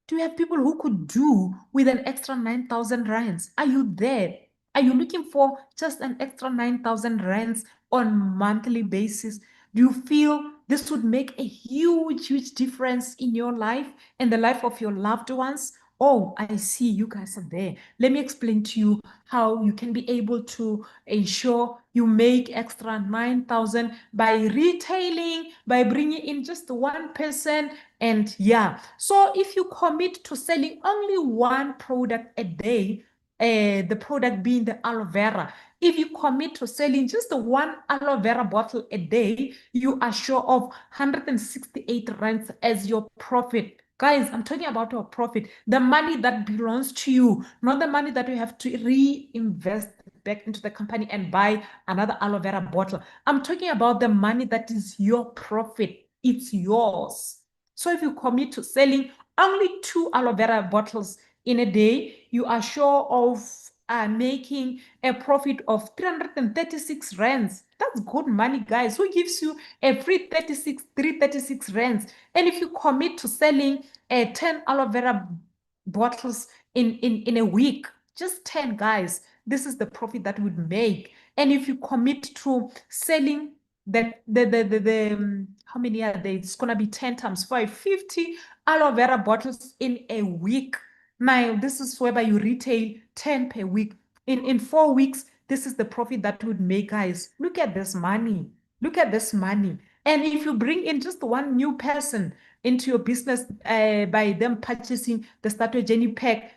Do you have people who could do with an extra 9,000 rands? Are you there? Are you looking for just an extra 9,000 rands on monthly basis? Do you feel this would make a huge, huge difference in your life and the life of your loved ones? Oh, I see you guys are there. Let me explain to you how you can be able to ensure you make extra 9,000 by retailing, by bringing in just one person. And yeah, so if you commit to selling only one product a day, the product being the aloe vera, if you commit to selling just one aloe vera bottle a day, you are sure of 168 rands as your profit. Guys, I'm talking about your profit, the money that belongs to you, not the money that you have to reinvest back into the company and buy another aloe vera bottle. I'm talking about the money that is your profit. It's yours. So if you commit to selling only 2 aloe vera bottles in a day, you are sure of making a profit of 336 rands. That's good money, guys. Who gives you a free 336 rands? And if you commit to selling 10 aloe vera bottles in a week, just 10, guys, this is the profit that would make. And if you commit to selling how many are there? It's gonna be 10 times 5, 50 aloe vera bottles in a week. Now, this is whereby you retail 10 per week. In 4 weeks, this is the profit that would make, guys. Look at this money. Look at this money. And if you bring in just one new person into your business by them purchasing the Starter Journey pack,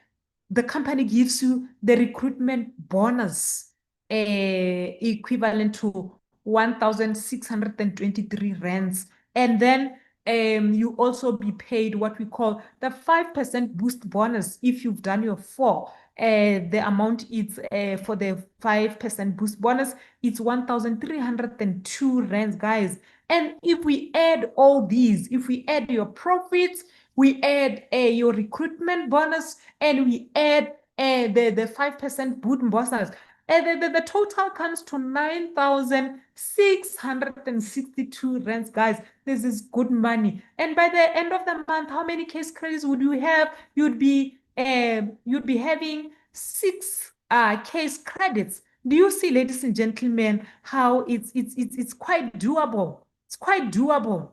the company gives you the recruitment bonus equivalent to 1,623 rands. And then you also be paid what we call the 5% boost bonus if you've done your 4. The amount is for the 5% boost bonus, it's 1,302 rands, guys. And if we add all these, if we add your profits, we add your recruitment bonus, and we add the 5% boost bonus, the total comes to 9,662 rands, guys. This is good money. And by the end of the month, how many case credits would you have? You'd be having 6 case credits. Do you see, ladies and gentlemen, how it's quite doable? It's quite doable.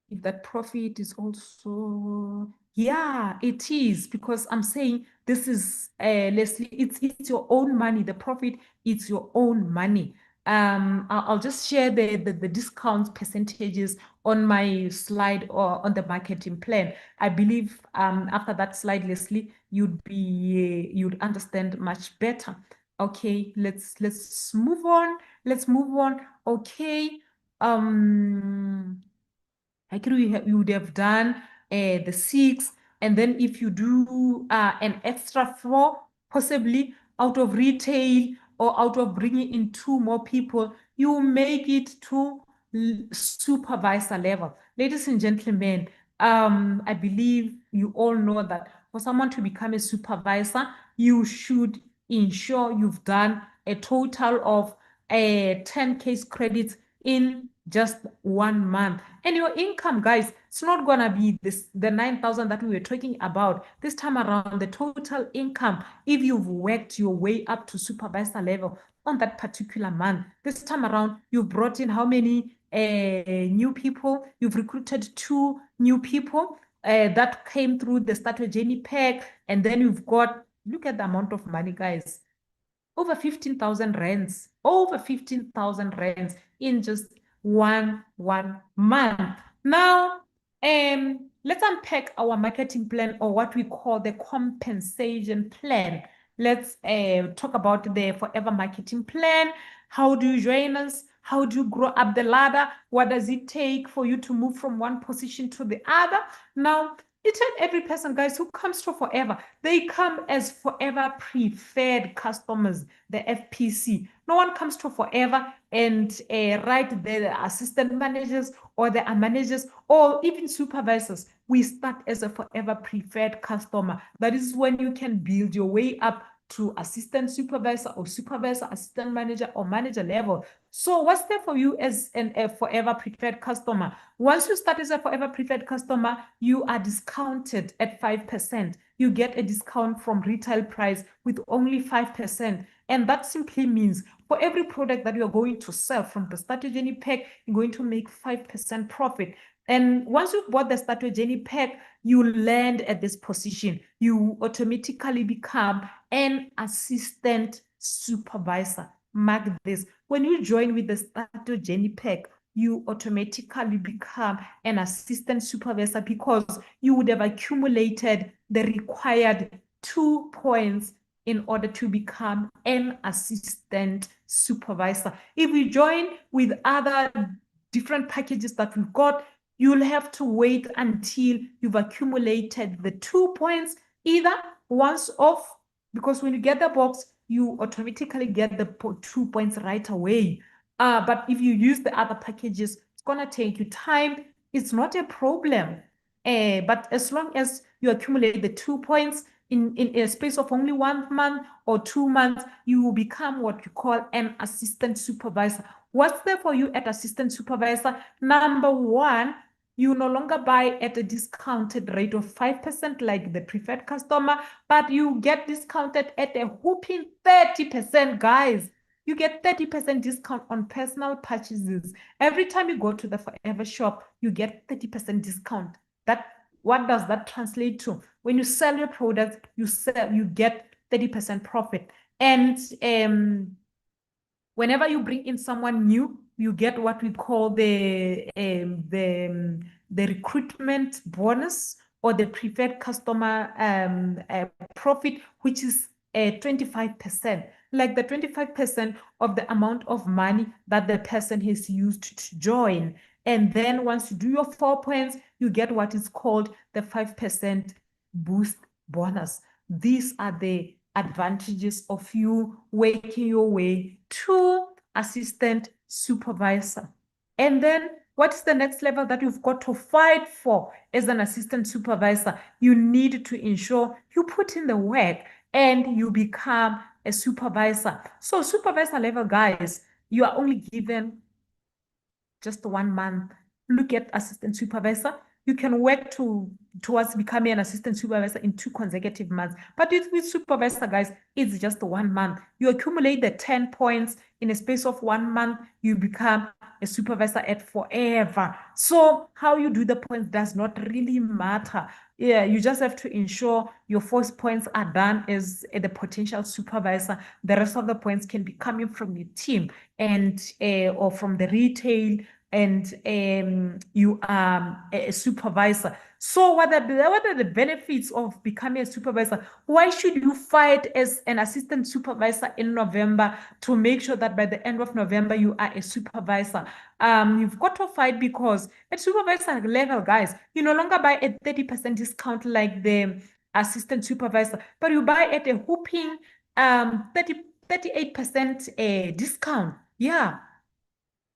If that profit is also, yeah, it is, because I'm saying this is Leslie, it's your own money. The profit, it's your own money. I'll just share the discount percentages on my slide or on the marketing plan. I believe after that slide, Leslie, you'd understand much better. Okay, let's move on. Let's move on. Okay. I agree you would have done the 6, and then if you do an extra 4, possibly out of retail or out of bringing in 2 more people, you make it to supervisor level. Ladies and gentlemen, I believe you all know that for someone to become a supervisor, you should ensure you've done a total of 10 case credits in just 1 month. And your income, guys, it's not gonna be the 9,000 that we were talking about. This time around, the total income, if you've worked your way up to supervisor level on that particular month, this time around, you've brought in how many new people? You've recruited 2 new people that came through the starter journey pack, and then you've got, look at the amount of money, guys. Over 15,000 rands, over 15,000 rands in just one month. Now, let's unpack our marketing plan, or what we call the compensation plan. Let's talk about the Forever Marketing Plan. How do you join us? How do you grow up the ladder? What does it take for you to move from one position to the other? Now, each and every person, guys, who comes to Forever, they come as Forever preferred customers, the FPC. No one comes to Forever and write the assistant managers or the managers or even supervisors. We start as a Forever preferred customer. That is when you can build your way up to assistant supervisor or supervisor, assistant manager, or manager level. So what's there for you as a Forever preferred customer? Once you start as a Forever preferred customer, you are discounted at 5%. You get a discount from retail price with only 5%. And that simply means for every product that you're going to sell from the starter journey pack, you're going to make 5% profit. And once you've bought the starter journey pack, you land at this position. You automatically become an assistant supervisor. Mark this. When you join with the starter journey pack, you automatically become an assistant supervisor because you would have accumulated the required 2 points in order to become an assistant supervisor. If you join with other different packages that we've got, you'll have to wait until you've accumulated the 2 points, either once off, because when you get the box, you automatically get the 2 points right away. But if you use the other packages, it's gonna take you time. It's not a problem. But as long as you accumulate the 2 points in a space of only 1 month or 2 months, you will become what you call an assistant supervisor. What's there for you at assistant supervisor? Number 1, you no longer buy at a discounted rate of 5% like the preferred customer, but you get discounted at a whopping 30%, guys. You get 30% discount on personal purchases. Every time you go to the Forever shop, you get 30% discount. What does that translate to? When you sell your products, you get 30% profit. And whenever you bring in someone new, you get what we call the recruitment bonus or the preferred customer profit, which is 25%, like the 25% of the amount of money that the person has used to join. And then once you do your 4 points, you get what is called the 5% boost bonus. These are the advantages of you working your way to assistant supervisor. And then what is the next level that you've got to fight for as an assistant supervisor? You need to ensure you put in the work and you become a supervisor. So supervisor level, guys, you are only given just 1 month. Look at assistant supervisor. You can work towards becoming an assistant supervisor in 2 consecutive months. But with supervisor, guys, it's just 1 month. You accumulate the 10 points in a space of 1 month, you become a supervisor at forever. So how you do the points does not really matter. Yeah, you just have to ensure your first points are done as the potential supervisor. The rest of the points can be coming from your team and or from the retail, and you are a supervisor. So what are the benefits of becoming a supervisor? Why should you fight as an assistant supervisor in November to make sure that by the end of November you are a supervisor? You've got to fight because at supervisor level, guys, you no longer buy at 30% discount like the assistant supervisor, but you buy at a whooping 38% discount. Yeah,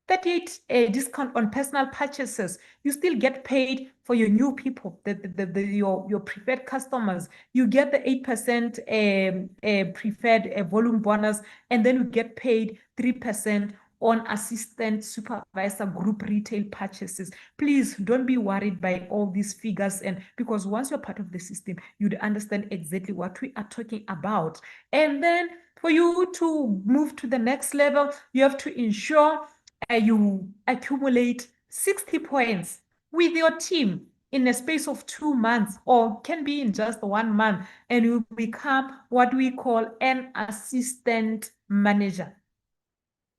38 discount on personal purchases. You still get paid for your new people, your preferred customers. You get the 8% preferred volume bonus, and then you get paid 3% on assistant supervisor group retail purchases. Please don't be worried by all these figures, and because once you're part of the system, you'd understand exactly what we are talking about. And then for you to move to the next level, you have to ensure you accumulate 60 points with your team in a space of 2 months, or can be in just 1 month, and you become what we call an assistant manager.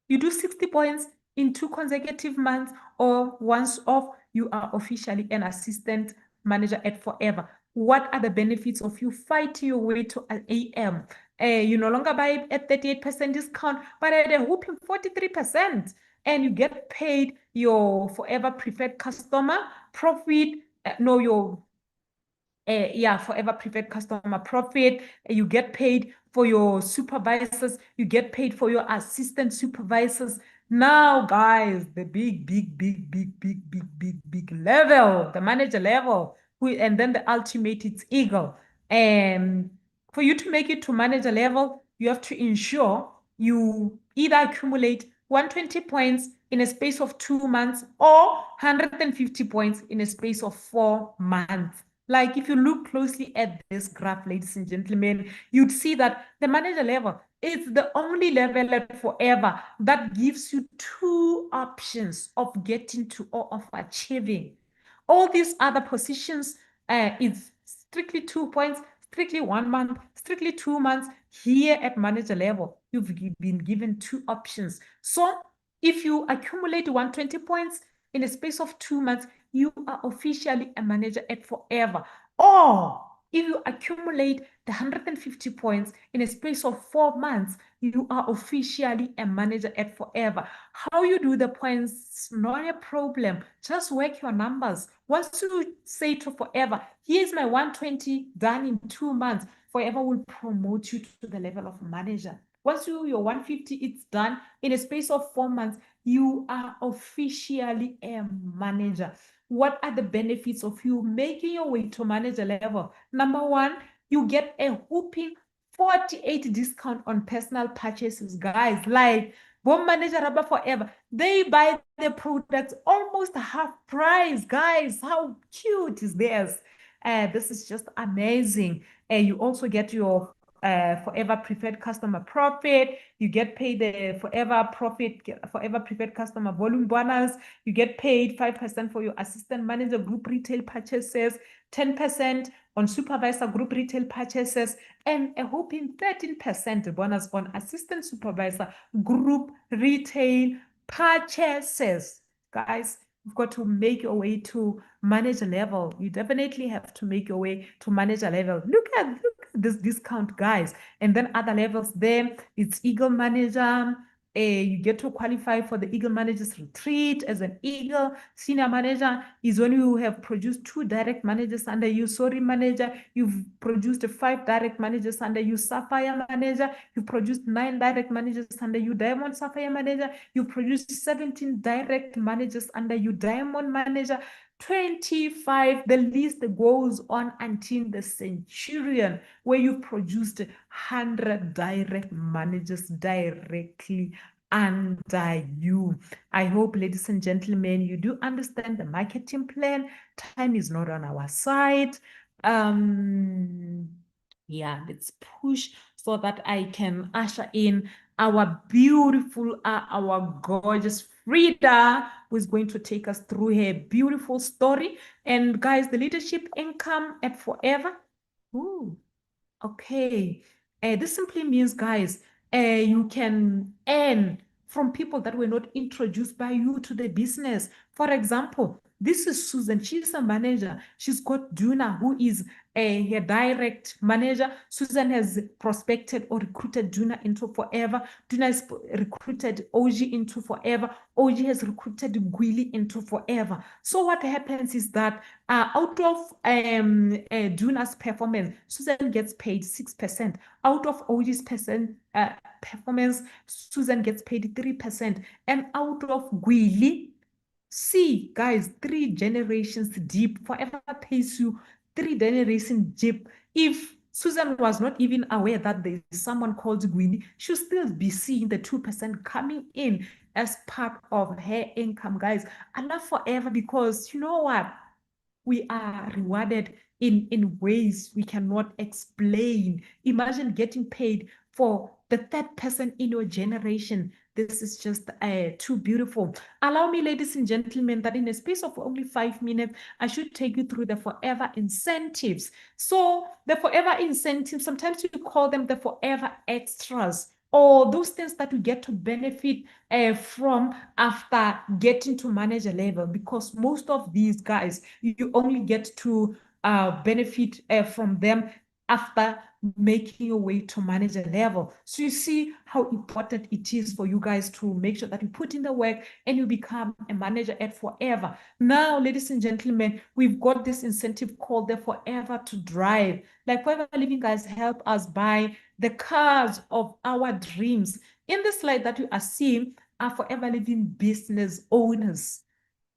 You do 60 points in 2 consecutive months, or once off, you are officially an assistant manager at forever. What are the benefits of you fighting your way to an AM? You no longer buy at 38% discount, but at a whooping 43%. And you get paid your forever preferred customer profit, forever preferred customer profit. You get paid for your supervisors. You get paid for your assistant supervisors. Now, guys, the big level, the manager level, and then the ultimate, it's eagle. And for you to make it to manager level, you have to ensure you either accumulate 120 points in a space of 2 months or 150 points in a space of 4 months. Like if you look closely at this graph, ladies and gentlemen, you'd see that the manager level is the only level at forever that gives you 2 options of getting to or of achieving. All these other positions is strictly 2 points, strictly 1 month, strictly 2 months. Here at manager level, you've been given 2 options. So if you accumulate 120 points in a space of 2 months, you are officially a manager at forever. Or if you accumulate the 150 points in a space of 4 months, you are officially a manager at forever. How you do the points, not a problem. Just work your numbers. Once you say to forever, here's my 120 done in 2 months, forever will promote you to the level of manager. Once your 150, it's done in a space of 4 months, you are officially a manager. What are the benefits of you making your way to manager level? Number 1, you get a whooping 48 discount on personal purchases, guys. Like Bomb Manager Rubber Forever, they buy the products almost half price, guys. How cute is this? This is just amazing. You also get your forever preferred customer profit. You get paid the forever preferred customer volume bonus. You get paid 5% for your assistant manager group retail purchases, 10% on supervisor group retail purchases, and a whopping 13% bonus on assistant supervisor group retail purchases. Guys, you've got to make your way to manager level. You definitely have to make your way to manager level. Look at this discount, guys. And then other levels there, it's Eagle Manager, you get to qualify for the Eagle Managers Retreat as an Eagle. Senior manager is when you have produced 2 direct managers under you. Sorry, manager, you've produced 5 direct managers under you. Sapphire manager, you've produced 9 direct managers under you. Diamond Sapphire manager, you've produced 17 direct managers under you. Diamond manager, 25. The list goes on until the Centurion, where you produced 100 direct managers directly under you. I hope, ladies and gentlemen, you do understand the marketing plan. Time is not on our side. Yeah, let's push so that I can usher in our beautiful, our gorgeous Frieda, who is going to take us through her beautiful story. And guys, the leadership income at forever. Ooh, okay. This simply means, guys, you can earn from people that were not introduced by you to the business. For example, this is Susan. She's a manager. She's got Duna, who is a direct manager. Susan has prospected or recruited Duna into Forever. Duna has recruited OG into Forever. OG has recruited Gwili into Forever. So what happens is that out of Duna's performance, Susan gets paid 6%. Out of OG's performance, Susan gets paid 3%. And out of Gwili, see, guys, 3 generations deep, Forever pays you 3 generations deep. If Susan was not even aware that there is someone called Gwini, she'll still be seeing the 2% coming in as part of her income, guys. I love Forever because you know what? We are rewarded in ways we cannot explain. Imagine getting paid for the 3rd person in your generation. This is just too beautiful. Allow me, ladies and gentlemen, that in a space of only 5 minutes, I should take you through the Forever incentives. So the Forever incentives, sometimes you call them the Forever extras, or those things that you get to benefit from after getting to manager level, because most of these guys, you only get to benefit from them after making your way to manager level. So you see how important it is for you guys to make sure that you put in the work and you become a manager at Forever. Now, ladies and gentlemen, we've got this incentive called the Forever to Drive. Like Forever Living guys help us buy the cars of our dreams. In the slide that you are seeing are Forever Living business owners.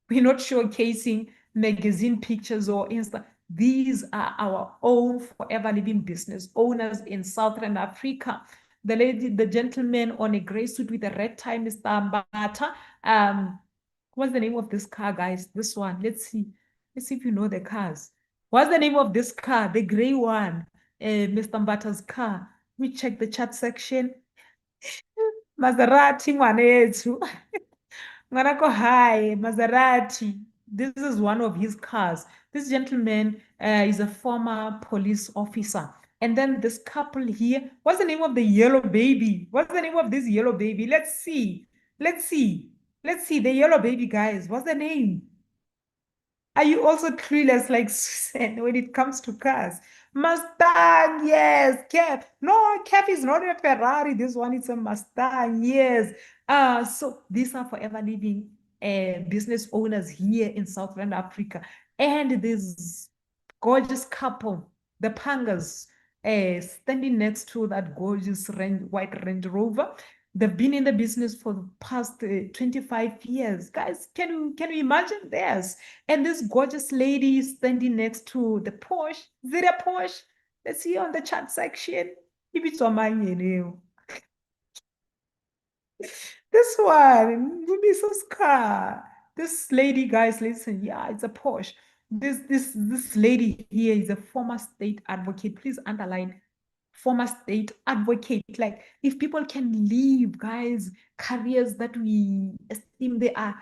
We're not showcasing magazine pictures or Insta. These are our own Forever Living business owners in Southern Africa. The gentleman on a gray suit with a red tie, Mr. Mbata. What's the name of this car, guys? This one. Let's see. Let's see if you know the cars. What's the name of this car? The gray one. Mr. Mbata's car. We check the chat section. Maserati ngwanethu. Ngwanako, hi, Maserati. This is one of his cars. This gentleman is a former police officer. And then this couple here, what's the name of the yellow baby? What's the name of this yellow baby? Let's see. Let's see. Let's see the yellow baby, guys. What's the name? Are you also clueless like Susan when it comes to cars? Mustang, yes. Kev. No, Kev is not a Ferrari. This one is a Mustang, yes. So these are Forever Living business owners here in Southern Africa. And this gorgeous couple, the Pangas, standing next to that gorgeous white Range Rover. They've been in the business for the past 25 years. Guys, can you imagine this? And this gorgeous lady standing next to the Porsche. Is it a Porsche? Let's see on the chat section. If it's on my name. This one, Miss car. This lady, guys, listen. Yeah, it's a Porsche. This lady here is a former state advocate. Please underline former state advocate. Like, if people can live, guys, careers that we esteem they are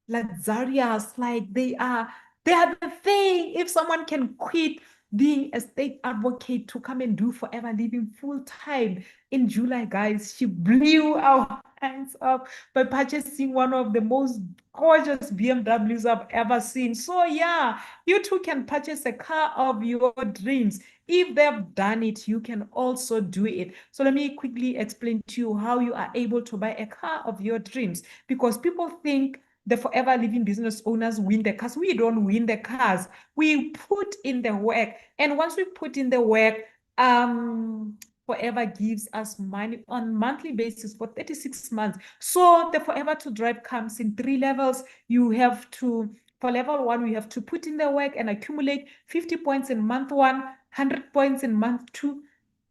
luxurious, like they are the thing. If someone can quit being a state advocate to come and do Forever Living full time in July, guys. She blew our hands up by purchasing one of the most gorgeous BMWs I've ever seen. So yeah, you too can purchase a car of your dreams. If they've done it, you can also do it. So let me quickly explain to you how you are able to buy a car of your dreams, because people think the Forever Living business owners win the cars. We don't win the cars. We put in the work. And once we put in the work, Forever gives us money on monthly basis for 36 months. So the Forever to Drive comes in 3 levels. You have to, for level 1, you have to put in the work and accumulate 50 points in month 1, 100 points in month 2,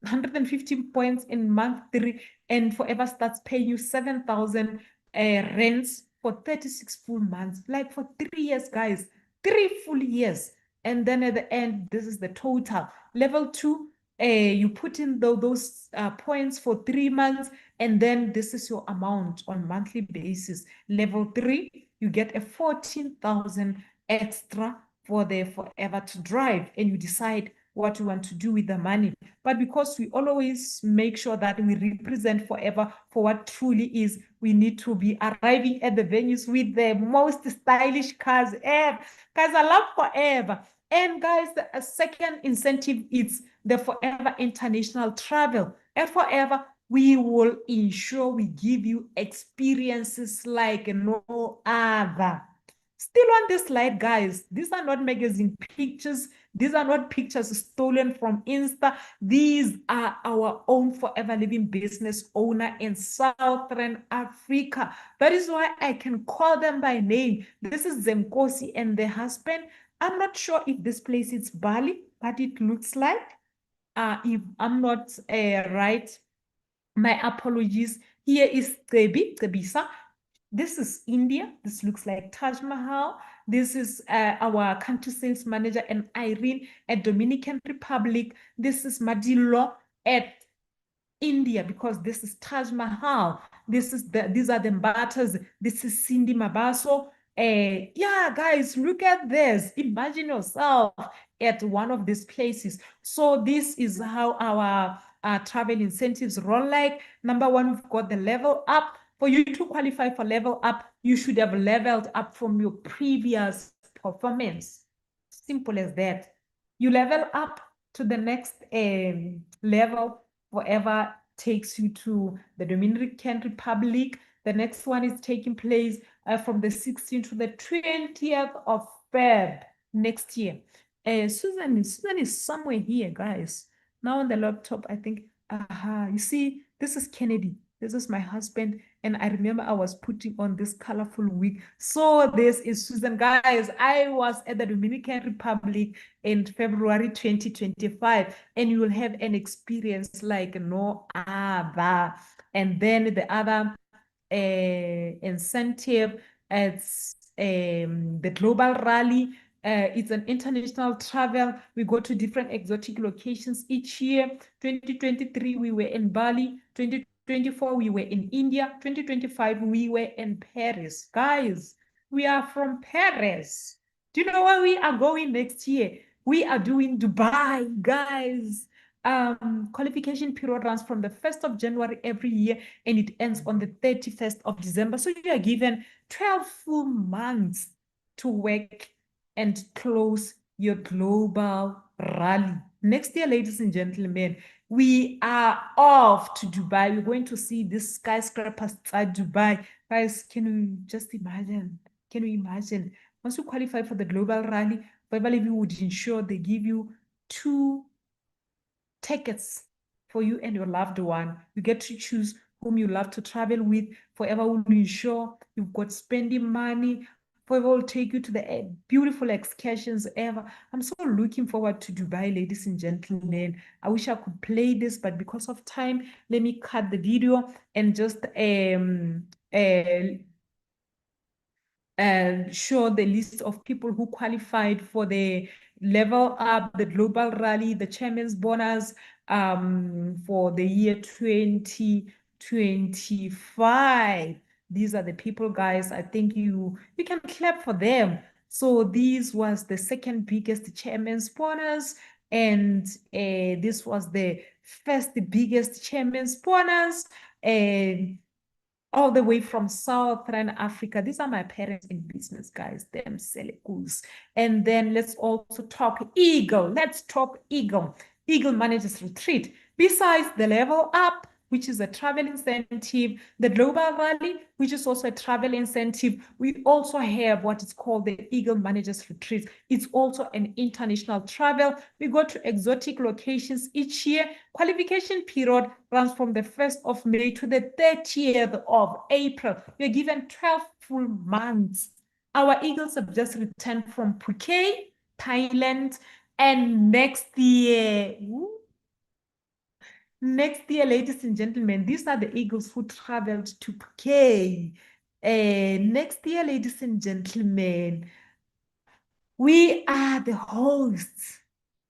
150 points in month 3, and Forever starts paying you 7,000 rents for 36 full months, like for 3 years, guys, 3 full years. And then at the end, this is the total. Level 2, you put in those points for 3 months, and then this is your amount on monthly basis. Level 3, you get a 14,000 extra for the Forever to Drive, and you decide what you want to do with the money. But because we always make sure that we represent Forever for what truly is, we need to be arriving at the venues with the most stylish cars ever. Guys, I love Forever. And guys, the second incentive is the Forever International Travel. At Forever, we will ensure we give you experiences like no other. Still on this slide, guys, these are not magazine pictures. These are not pictures stolen from Insta. These are our own Forever Living business owner in Southern Africa. That is why I can call them by name. This is Zenkosi and the husband. I'm not sure if this place is Bali, but it looks like. If I'm not right, my apologies. Here is Tebisa. This is India. This looks like Taj Mahal. This is our country sales manager and Irene at Dominican Republic. This is Madilo at India, because this is Taj Mahal. These are the Mbatas. This is Cindy Mabaso. Yeah, guys, look at this. Imagine yourself at one of these places. So this is how our travel incentives roll like. Number 1, we've got the level up. For you to qualify for level up, you should have leveled up from your previous performance. Simple as that. You level up to the next level. Forever takes you to the Dominican Republic. The next one is taking place from the 16th to the 20th of Feb next year. Susan is somewhere here, guys. Now on the laptop, I think, you see, this is Kennedy. This is my husband. And I remember I was putting on this colorful wig. So this is Susan. Guys, I was at the Dominican Republic in February 2025. And you will have an experience like no other. And then the other incentive, it's the Global Rally. It's an international travel. We go to different exotic locations each year. 2023, we were in Bali. 2024, we were in India. 2025, we were in Paris. Guys, we are from Paris. Do you know where we are going next year? We are doing Dubai, guys. Qualification period runs from the 1st of January every year, and it ends on the 31st of December. So you are given 12 full months to work and close your global rally. Next year, ladies and gentlemen, we are off to Dubai. We're going to see this skyscrapers at Dubai. Guys, can you just imagine? Can you imagine? Once you qualify for the global rally, Bible would ensure they give you 2 tickets for you and your loved one. You get to choose whom you love to travel with. Forever will ensure you've got spending money. Forever will take you to the beautiful excursions ever. I'm so looking forward to Dubai, ladies and gentlemen. I wish I could play this, but because of time, let me cut the video and just show the list of people who qualified for the level up, the global rally, the chairman's bonus for the year 2025. These are the people, guys. I think you can clap for them. So this was the second biggest chairman's bonus. And this was the first, the biggest chairman spawners, all the way from Southern Africa. These are my parents in business, guys. Them Selekus. And then let's also talk Eagle. Let's talk Eagle. Eagle Managers Retreat. Besides the Level Up, which is a travel incentive, the Global Rally, which is also a travel incentive, we also have what is called the Eagle Managers Retreat. It's also an international travel. We go to exotic locations each year. Qualification period runs from the 1st of May to the 30th of April. We're given 12 full months. Our Eagles have just returned from Phuket, Thailand, and next year, ladies and gentlemen, these are the Eagles who traveled to Phuket. Next year, ladies and gentlemen, we are the hosts.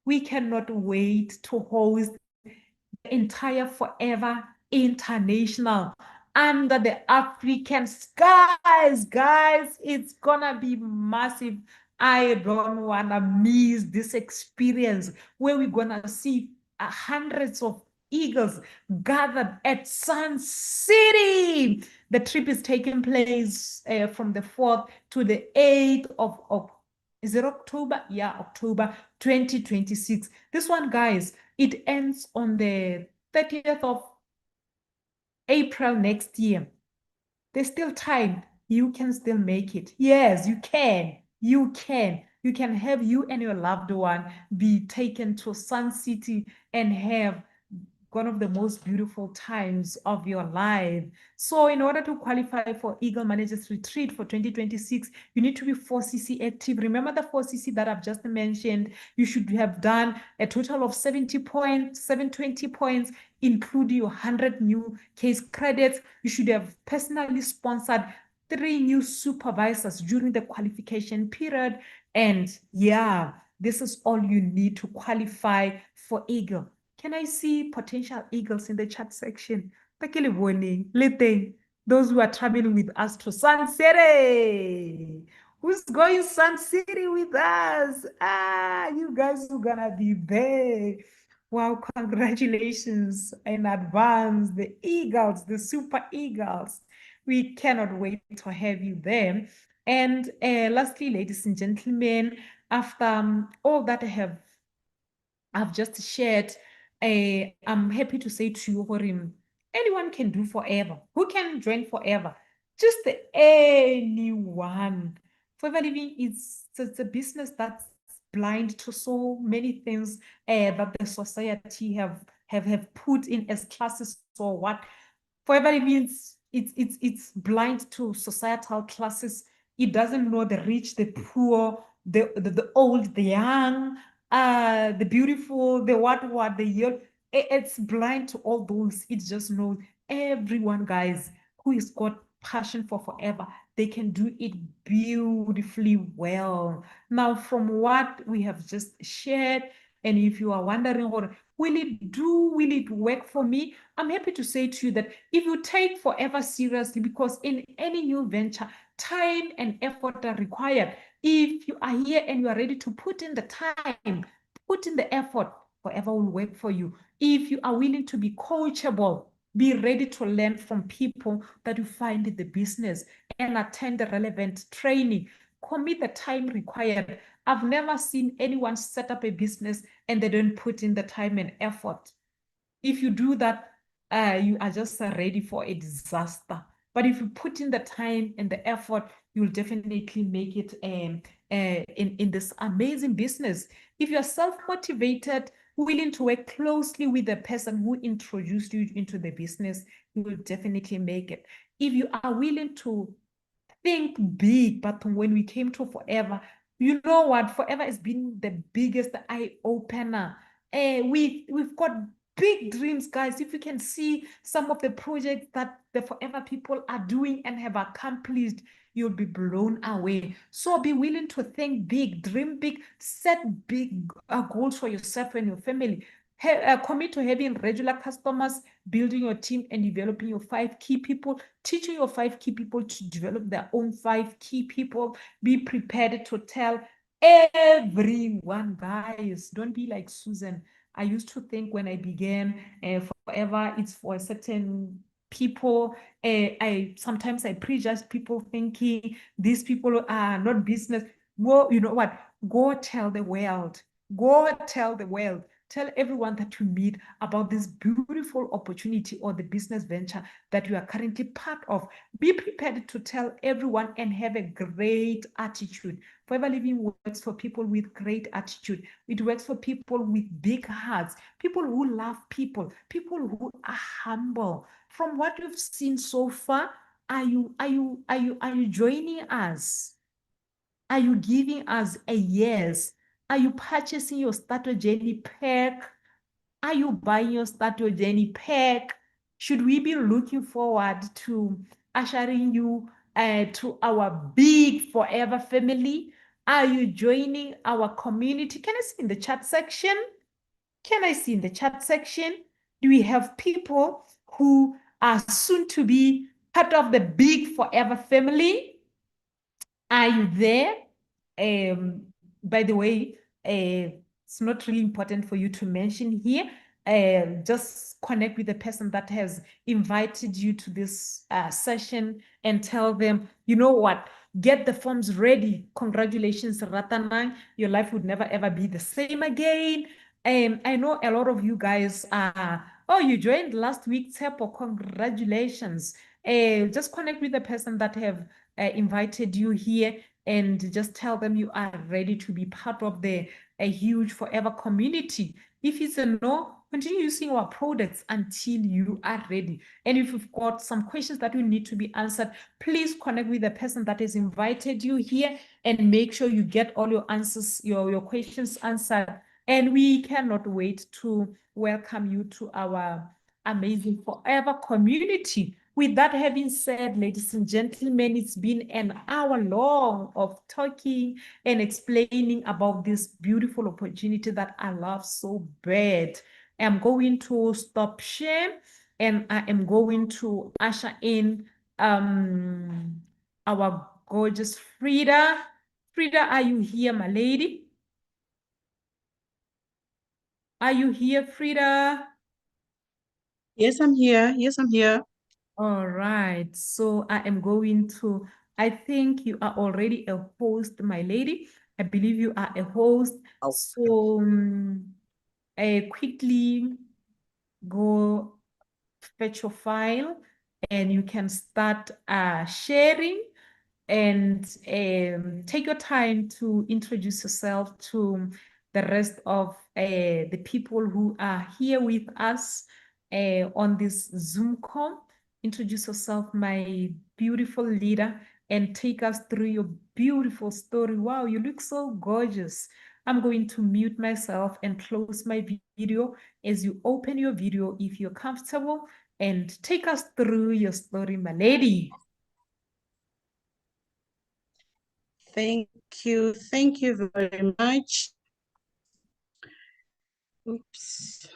We cannot wait to host the entire Forever International under the African skies. Guys, it's gonna be massive. I don't wanna miss this experience where we're gonna see hundreds of eagles gathered at Sun City. The trip is taking place from the 4th to the 8th of is it October? Yeah, October 2026. This one, guys, it ends on the 30th of April next year. There's still time. You can still make it. Yes, you can. You can. You can have you and your loved one be taken to Sun City and have one of the most beautiful times of your life. So in order to qualify for Eagle Managers Retreat for 2026, you need to be 4CC active. Remember the 4CC that I've just mentioned. You should have done a total of 70 points, 720 points, including your 100 new case credits. You should have personally sponsored 3 new supervisors during the qualification period. And yeah, this is all you need to qualify for Eagle. Can I see potential eagles in the chat section? Those who are traveling with us to Sun City. Who's going Sun City with us? You guys are gonna be there. Wow, congratulations in advance, the Eagles, the Super Eagles. We cannot wait to have you there. And lastly, ladies and gentlemen, after all that I've just shared, I'm happy to say to you, anyone can do forever. Who can join forever? Just anyone. Forever Living is it's a business that's blind to so many things that the society have put in as classes or what. Forever Living it's blind to societal classes. It doesn't know the rich, the poor, the old, the young, the beautiful, the what, the young. It's blind to all those. It just knows everyone, guys, who is got passion for forever. They can do it beautifully well. Now, from what we have just shared, and if you are wondering, will it work for me? I'm happy to say to you that if you take forever seriously, because in any new venture, time and effort are required. If you are here and you are ready to put in the time, put in the effort, forever will work for you. If you are willing to be coachable, be ready to learn from people that you find in the business and attend the relevant training. Commit the time required. I've never seen anyone set up a business and they don't put in the time and effort. If you do that, you are just ready for a disaster. But if you put in the time and the effort, you'll definitely make it in this amazing business. If you're self-motivated, willing to work closely with the person who introduced you into the business, you will definitely make it. If you are willing to think big, but when we came to Forever, you know what? Forever has been the biggest eye-opener. We've got big dreams, guys. If you can see some of the projects that the Forever people are doing and have accomplished, you'll be blown away. So be willing to think big, dream big, set big goals for yourself and your family. Commit to having regular customers, building your team and developing your 5 key people, teaching your 5 key people to develop their own 5 key people. Be prepared to tell Everyone, guys, don't be like Susan. I used to think when I began, forever it's for certain people. I sometimes I prejudge people thinking these people are not business. Well, you know what? Go tell the world. Go tell the world. Tell everyone that you meet about this beautiful opportunity or the business venture that you are currently part of. Be prepared to tell everyone and have a great attitude. Forever Living works for people with great attitude. It works for people with big hearts, people who love people who are humble. From what you've seen so far, are you joining us? Are you giving us a yes? Are you purchasing your starter journey pack? Are you buying your starter journey pack? Should we be looking forward to ushering you to our big forever family? Are you joining our community? Can I see in the chat section? Can I see in the chat section? Do we have people who are soon to be part of the big forever family? Are you there? By the way, it's not really important for you to mention here. Just connect with the person that has invited you to this session and tell them, you know what, get the forms ready. Congratulations, Ratanang. Your life would never ever be the same again. I know a lot of you guys are, oh, you joined last week, Tepo, congratulations. Just connect with the person that have invited you here and just tell them you are ready to be part of a huge forever community. If it's a no, continue using our products until you are ready. And if you've got some questions that will need to be answered, please connect with the person that has invited you here and make sure you get all your answers, your questions answered. And we cannot wait to welcome you to our amazing forever community. With that having said, ladies and gentlemen, it's been an hour long of talking and explaining about this beautiful opportunity that I love so bad. I'm going to stop share and I am going to usher in our gorgeous Frieda. Frieda, are you here, my lady? Are you here, Frieda? Yes, I'm here. Yes, I'm here. All right. So I am going to, I think you are already a host, my lady. I believe you are a host. Oh. So I quickly go fetch your file and you can start sharing and take your time to introduce yourself to the rest of the people who are here with us on this Zoom call. Introduce yourself, my beautiful leader, and take us through your beautiful story. Wow, you look so gorgeous. I'm going to mute myself and close my video as you open your video if you're comfortable and take us through your story, my lady. Thank you. Thank you very much. Oops.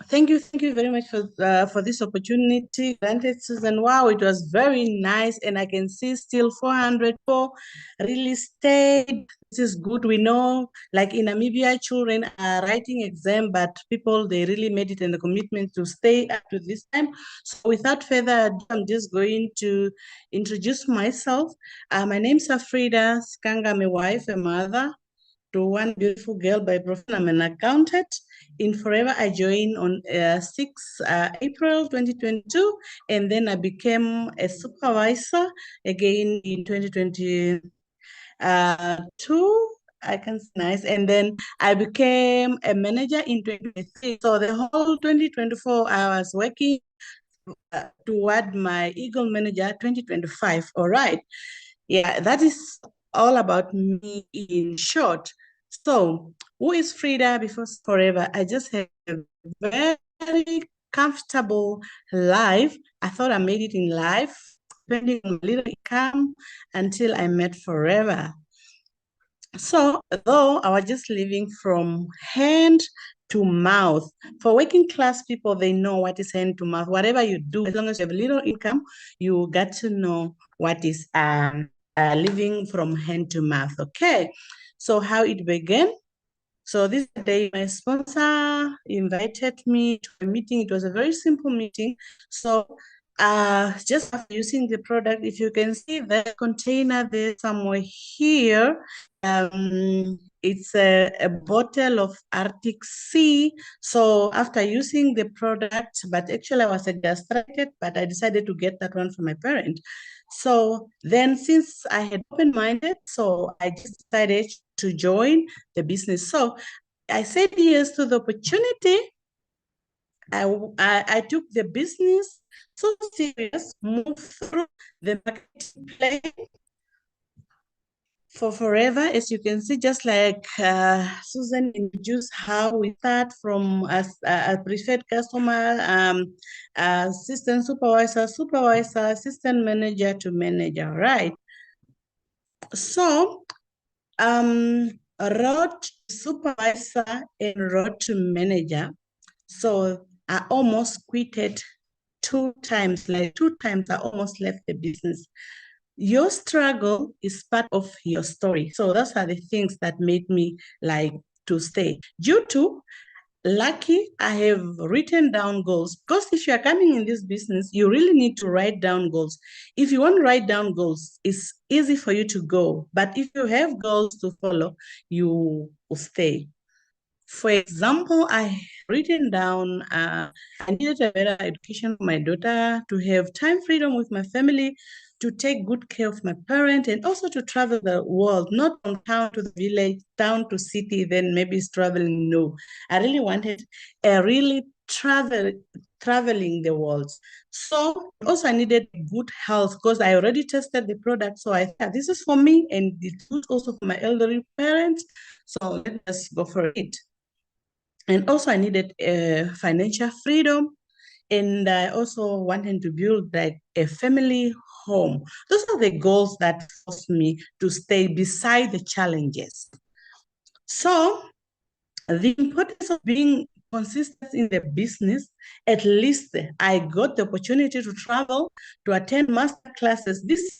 Thank you very much for this opportunity. Granted, Susan. Wow, it was very nice, and I can see still 400 people really stayed. This is good. We know, like in Namibia, children are writing exam, but people they really made it and the commitment to stay up to this time. So, without further ado, I'm just going to introduce myself. My name is Frieda Sikanga. I'm a wife, a mother to one beautiful girl by profession. I'm an accountant. In Forever, I joined on 6 April 2022, and then I became a supervisor again in 2022. I can say nice. And then I became a manager in 2023. So the whole 2024, I was working toward my Eagle Manager 2025. All right. Yeah, that is all about me in short. So, who is Frieda before Forever? I just have a very comfortable life. I thought I made it in life, spending a little income until I met Forever. So, though I was just living from hand to mouth. For working class people, they know what is hand to mouth. Whatever you do, as long as you have a little income, you get to know what is living from hand to mouth. Okay, so how it began. So this day, my sponsor invited me to a meeting. It was a very simple meeting. So just after using the product, if you can see that container there somewhere here, it's a bottle of Arctic Sea. So after using the product, but actually I was distracted, but I decided to get that one for my parent. So then since I had open-minded, so I just decided to join the business. So I said yes to the opportunity. I took the business so serious, moved through the marketing plan for forever. As you can see, just like Susan introduced how we start from a preferred customer, assistant supervisor, assistant manager to manager, right? So road to supervisor and road to manager. So I almost quitted 2 times, like 2 times I almost left the business. Your struggle is part of your story. So those are the things that made me like to stay. Due to lucky, I have written down goals, because if you are coming in this business, you really need to write down goals. If you want to write down goals, it's easy for you to go. But if you have goals to follow, you will stay. For example, I written down I needed a better education for my daughter, to have time freedom with my family, to take good care of my parent, and also to travel the world, not from town to the village, town to city, then maybe it's traveling. No, I really wanted a really traveling the world. So also I needed good health, because I already tested the product. So I thought this is for me and it's good also for my elderly parents. So let us go for it. And also I needed financial freedom, and I also wanted to build like a family home. Those are the goals that forced me to stay beside the challenges. So the importance of being consistent in the business, at least I got the opportunity to travel, to attend master classes. This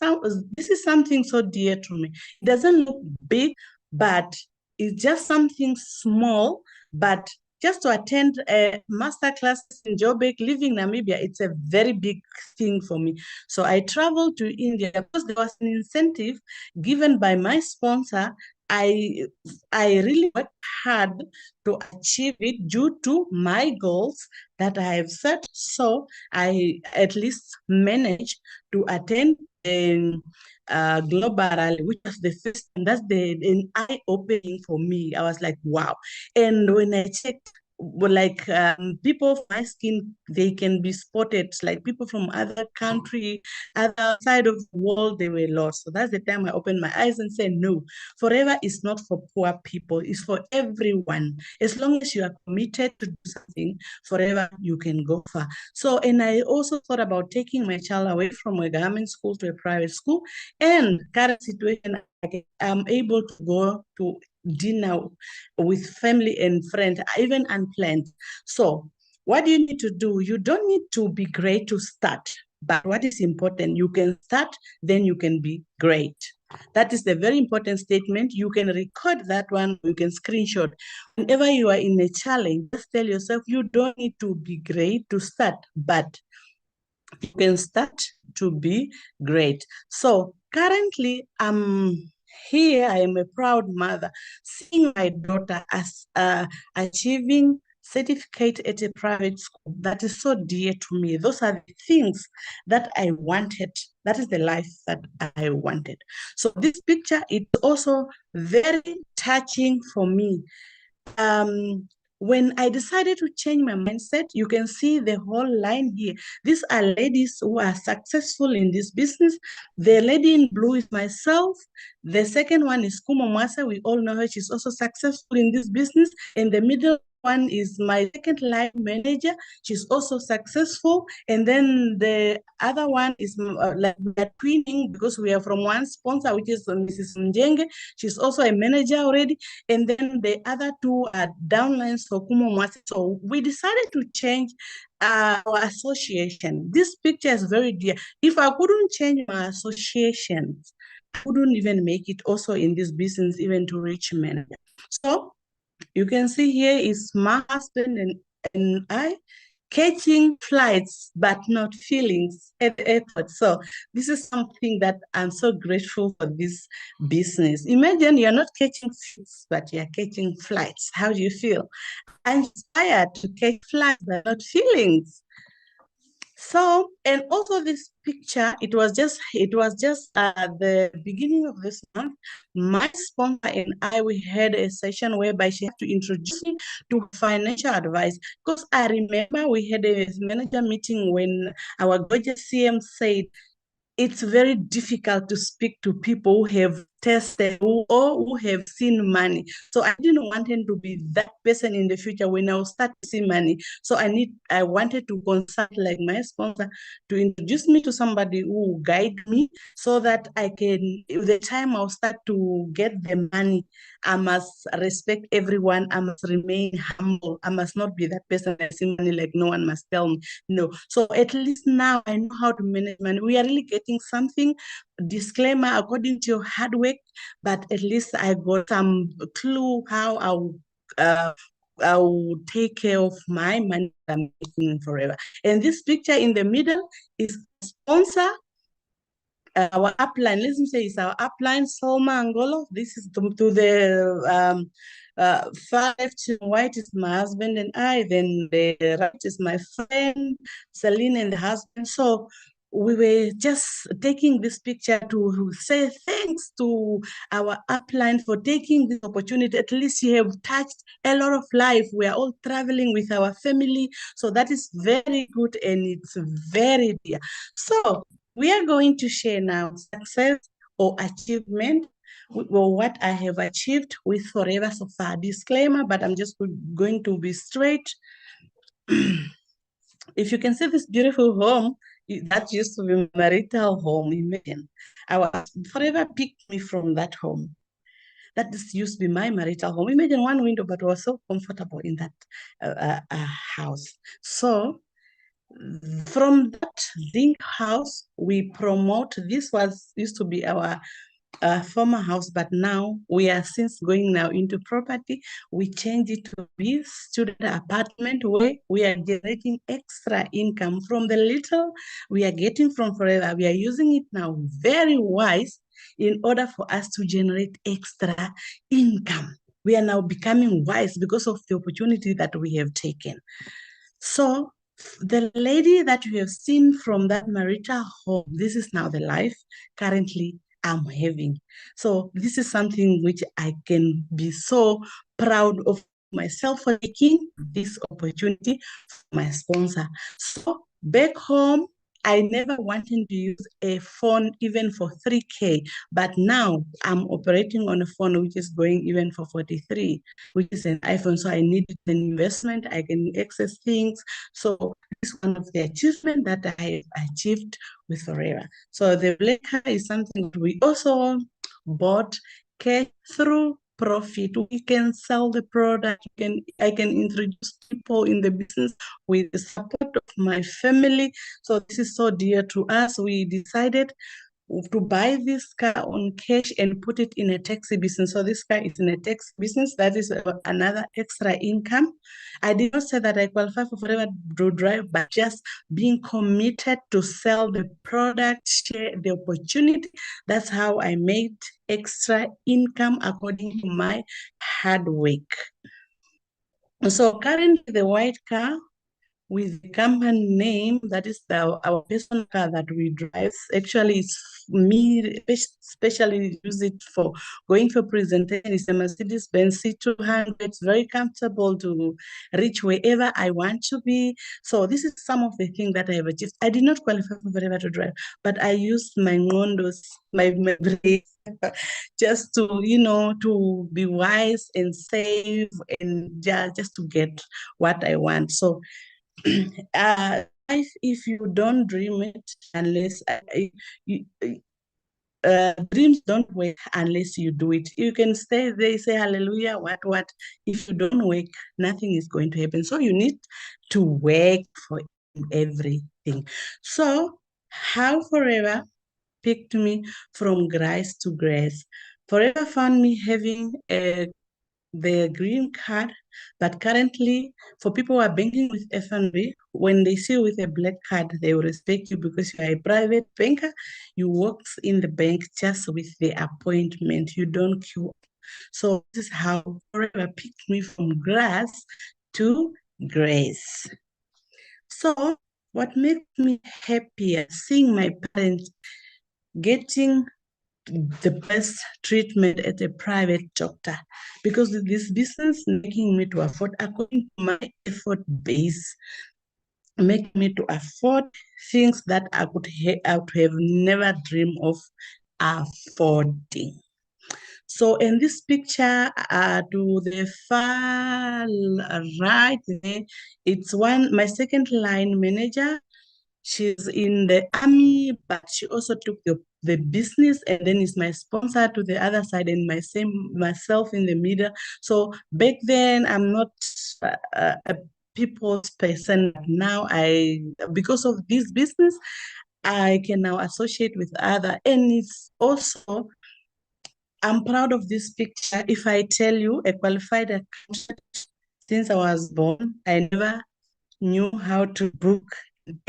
is something so dear to me. It doesn't look big, but it's just something small, but just to attend a master classes in Joburg, living in Namibia, it's a very big thing for me. So I traveled to India because there was an incentive given by my sponsor. I I really worked hard to achieve it due to my goals that I have set. So I at least managed to attend global rally, which was the first, and that's an eye opening for me. I was like, wow. And when I checked, like people from my skin, they can be spotted, like people from other country, other side of the world, they were lost. So that's the time I opened my eyes and said, no, forever is not for poor people, it's for everyone. As long as you are committed to do something, forever you can go far. So, and I also thought about taking my child away from a government school to a private school. And current situation, I'm able to go to dinner with family and friends, even unplanned. So what do you need to do? You don't need to be great to start. But what is important, you can start, then you can be great. That is the very important statement. You can record that one, you can screenshot. Whenever you are in a challenge, just tell yourself you don't need to be great to start, but you can start to be great. So currently, I'm here. I am a proud mother, seeing my daughter as achieving certificate at a private school. That is so dear to me. Those are the things that I wanted. That is the life that I wanted. So this picture is also very touching for me. When I decided to change my mindset, you can see the whole line here. These are ladies who are successful in this business. The lady in blue is myself. The second one is Kumo Mwasa. We all know her. She's also successful in this business. And the middle one is my second line manager. She's also successful. And then the other one is like we're twinning, because we are from one sponsor, which is Mrs. Mjenge. She's also a manager already. And then the other two are downlines for Kumo Mwasi. So we decided to change our association. This picture is very dear. If I couldn't change my associations, wouldn't even make it also in this business, even to reach manager. So you can see here is my husband and I catching flights, but not feelings at the airport. So this is something that I'm so grateful for this business. Imagine you're not catching flights, but you're catching flights. How do you feel? I'm inspired to catch flights, but not feelings. So, and also this picture, it was just the beginning of this month. My sponsor and I, we had a session whereby she had to introduce me to financial advice, because I remember we had a manager meeting when our gorgeous CM said it's very difficult to speak to people who have tested or who have seen money. So I didn't want him to be that person in the future when I will start to see money. So I wanted to consult like my sponsor to introduce me to somebody who will guide me so that I can, the time I'll start to get the money, I must respect everyone. I must remain humble. I must not be that person that see money like no one must tell me. No. So at least now I know how to manage money. We are really getting something. Disclaimer, according to your hard work, but at least I got some clue how I'll take care of my money I'm making forever. And this picture in the middle is sponsor, our upline. Let me say it's our upline, Solma Angolo. This is to the far left to white is my husband and I. Then the right is my friend, Celine and the husband. So we were just taking this picture to say thanks to our upline for taking this opportunity. At least you have touched a lot of life. We are all traveling with our family. So that is very good and it's very dear. So we are going to share now success or achievement, or what I have achieved with Forever so far. Disclaimer, but I'm just going to be straight. If you can see this beautiful home, that used to be marital home. Imagine, our Forever picked me from that home. That used to be my marital home. Imagine one window, but was so comfortable in that house. So from that zinc house, we promote. This was used to be our former house, but now we are since going now into property. We change it to be student apartment where we are generating extra income from the little we are getting from Forever. We are using it now very wise in order for us to generate extra income. We are now becoming wise because of the opportunity that we have taken. So the lady that you have seen from that marital home, this is now the life currently I'm having. So this is something which I can be so proud of myself for taking this opportunity for my sponsor. So back home, I never wanted to use a phone even for 3K, but now I'm operating on a phone which is going even for 43, which is an iPhone. So I needed an investment. I can access things. So this is one of the achievements that I achieved with Forever. So the black car is something that we also bought cash through profit. We can sell the product. I can introduce people in the business with the support of my family. So this is so dear to us. We decided to buy this car on cash and put it in a taxi business. So this car is in a taxi business. That is another extra income. I did not say that I qualify for Forever to Drive, but just being committed to sell the product, share the opportunity. That's how I made extra income according to my hard work. So currently the white car with the company name, that is our personal car that we drive. Actually, it's me, especially use it for going for presentation. It's a Mercedes-Benz C200. It's very comfortable to reach wherever I want to be. So this is some of the things that I have achieved. I did not qualify for Forever to Drive, but I used my ngondos, my brain, just to, to be wise and save and just to get what I want. So life, if you don't dream it unless dreams don't work unless you do it. You can stay there, say hallelujah, what. If you don't work, nothing is going to happen. So you need to work for everything. So how Forever picked me from grace to grace. Forever found me having the green card, but currently for people who are banking with FNB, when they see you with a black card, they will respect you because you are a private banker. You work in the bank just with the appointment. You don't queue. So this is how Forever picked me from grass to grace. So what makes me happier, seeing my parents getting the best treatment at a private doctor, because this business making me to afford according to my effort base, make me to afford things that I would have never dreamed of affording. So in this picture, to the far right there, it's my second line manager. She's in the army, but she also took the business and then is my sponsor to the other side and myself in the middle. So back then I'm not a people's person. Now because of this business, I can now associate with other. And it's also, I'm proud of this picture. If I tell you, a qualified accountant, since I was born, I never knew how to book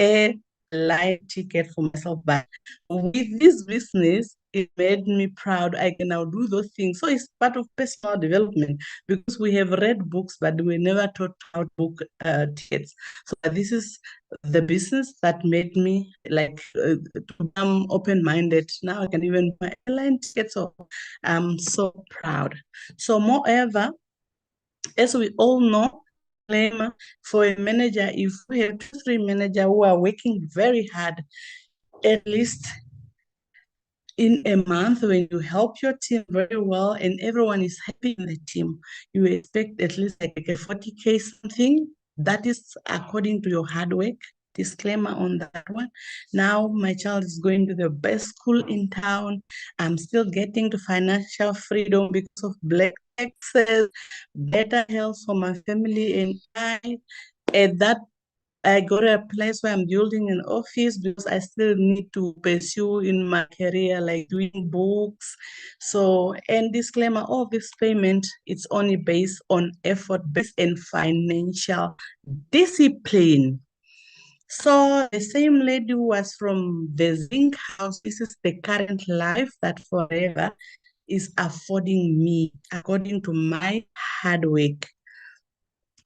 a live ticket for myself. But with this business, it made me proud. I can now do those things. So it's part of personal development because we have read books, but we never taught how to book tickets. So this is the business that made me to become open-minded. Now I can even buy airline tickets. So I'm so proud. So moreover, as we all know, for a manager, if we have 2, 3 managers who are working very hard, at least in a month, when you help your team very well and everyone is happy in the team, you expect at least like a 40K something. That is according to your hard work. Disclaimer on that one. Now my child is going to the best school in town. I'm still getting to financial freedom because of black taxes, better health for my family, and at that I got a place where I'm building an office because I still need to pursue in my career, like doing books. So, and disclaimer, all this payment, it's only based on effort based and financial discipline. So the same lady who was from the zinc house, this is the current life that Forever is affording me according to my hard work.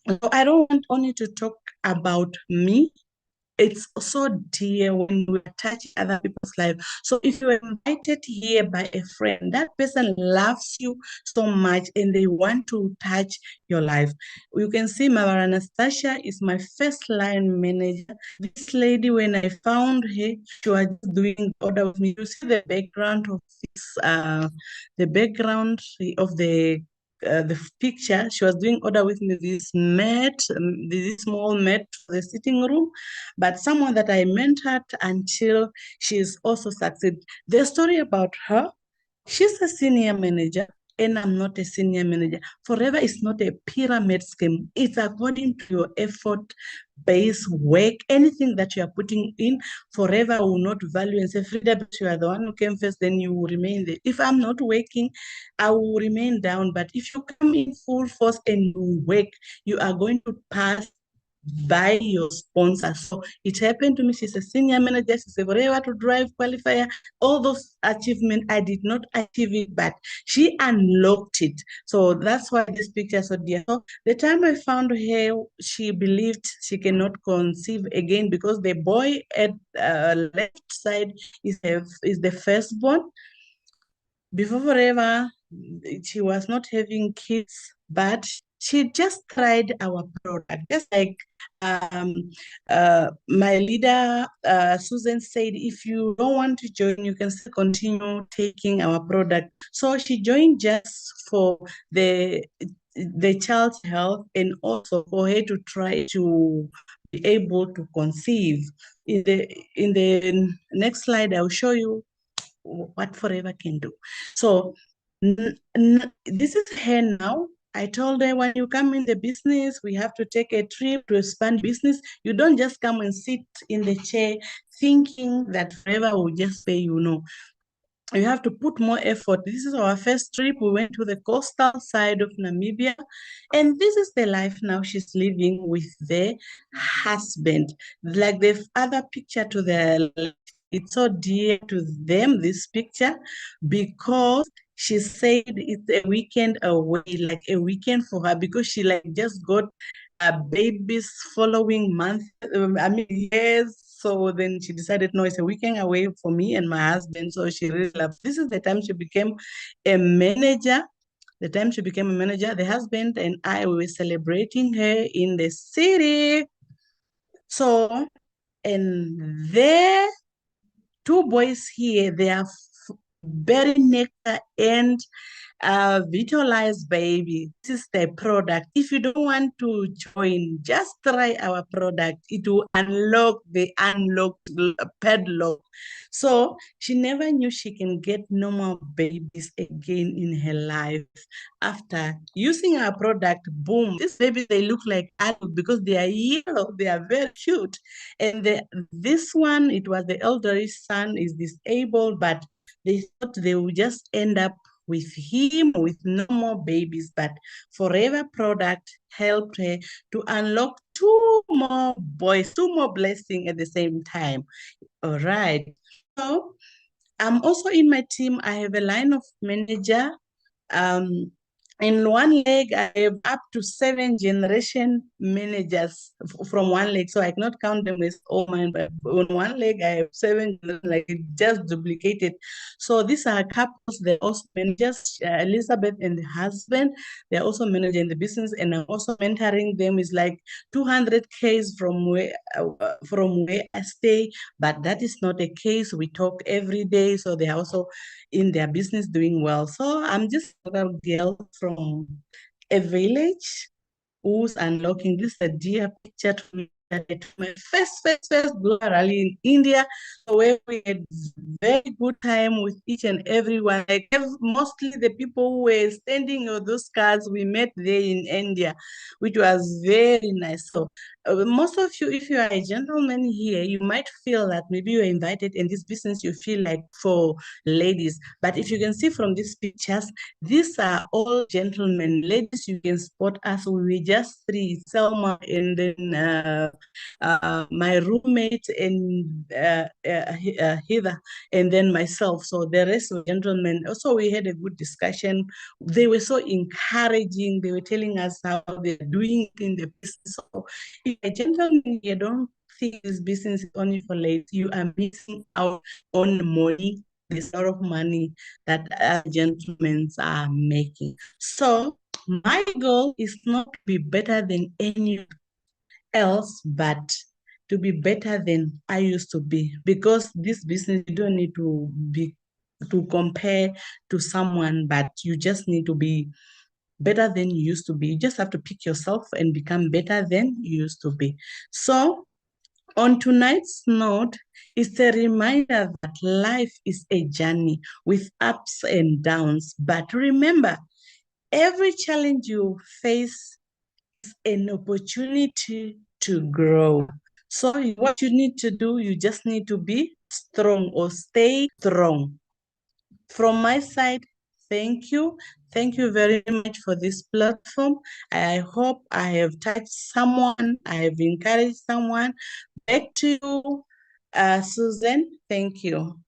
So I don't want only to talk about me. It's so dear when we touch other people's life. So if you're invited here by a friend, that person loves you so much and they want to touch your life. You can see Mama Anastasia is my first line manager. This lady, when I found her, she was doing order with me. You see the background of the background of the picture. She was doing order with me this mat, this small mat for the sitting room, but someone that I mentored until she's also succeeded. The story about her, she's a senior manager and I'm not a senior manager. Forever is not a pyramid scheme. It's according to your effort-based work. Anything that you are putting in, Forever will not value and say, Frieda, but you are the one who came first, then you will remain there. If I'm not working, I will remain down. But if you come in full force and you work, you are going to pass by your sponsor. So it happened to me. She's a senior manager. She's a Forever to Drive qualifier. All those achievements, I did not achieve it, but she unlocked it. So that's why this picture is so dear. So the time I found her, she believed she cannot conceive again because the boy at left side is the firstborn. Before Forever, she was not having kids, but she just tried our product. Just like my leader, Susan, said, if you don't want to join, you can still continue taking our product. So she joined just for the child's health and also for her to try to be able to conceive. In the next slide, I'll show you what Forever can do. So this is her now. I told her, when you come in the business, we have to take a trip to expand business. You don't just come and sit in the chair thinking that forever will just pay you. No, you have to put more effort. This is our first trip. We went to the coastal side of Namibia, and this is the life now she's living with the husband. Like the other picture to the left, it's so dear to them, this picture, because she said it's a weekend away, like a weekend for her, because she like just got a baby's following month, years. So then she decided, no, it's a weekend away for me and my husband. So she really loved. This is the time she became a manager. The time she became a manager, the husband and I were celebrating her in the city. So, and there, two boys here, they are very nectar and vitalized baby. This is the product. If you don't want to join, just try our product. It will unlock the unlocked padlock. So she never knew she can get normal babies again in her life. After using our product, boom, these babies, they look like adults because they are yellow. They are very cute. And this one, it was the elderly son, is disabled, but they thought they would just end up with him with no more babies, but Forever product helped her to unlock two more boys, two more blessings at the same time. All right. So I'm also in my team. I have a line of manager. Um, in one leg, I have up to 7 generation managers from one leg. So I cannot count them as all mine, but on one leg, I have 7, like it just duplicated. So these are couples, they're also managers, Elizabeth and the husband, they're also managing the business, and I'm also mentoring them. Is like 200 Ks from where I stay, but that is not a case. We talk every day, so they're also in their business doing well. So I'm just a little girl from a village who's unlocking this a dear picture to me that I took my first global rally in India, where we had very good time with each and everyone. Like mostly the people who were standing on those cars we met there in India, which was very nice. So most of you, if you are a gentleman here, you might feel that maybe you're invited in this business, you feel like for ladies. But if you can see from these pictures, these are all gentlemen. Ladies, you can spot us. We were just three, Selma, and then my roommate, and Heather, and then myself. So the rest of gentlemen. Also, we had a good discussion. They were so encouraging. They were telling us how they're doing in the business. So if a gentleman, you don't think this business is only for ladies, you are missing out on money. There's a lot of money that gentlemen are making. So my goal is not to be better than any else, but to be better than I used to be. Because this business, you don't need to compare to someone, but you just need to be better than you used to be. You just have to pick yourself and become better than you used to be. So on tonight's note, it's a reminder that life is a journey with ups and downs. But remember, every challenge you face is an opportunity to grow. So what you need to do, you just need to be strong or stay strong. From my side, thank you. Thank you very much for this platform. I hope I have touched someone, I have encouraged someone. Back to you, Susan. Thank you.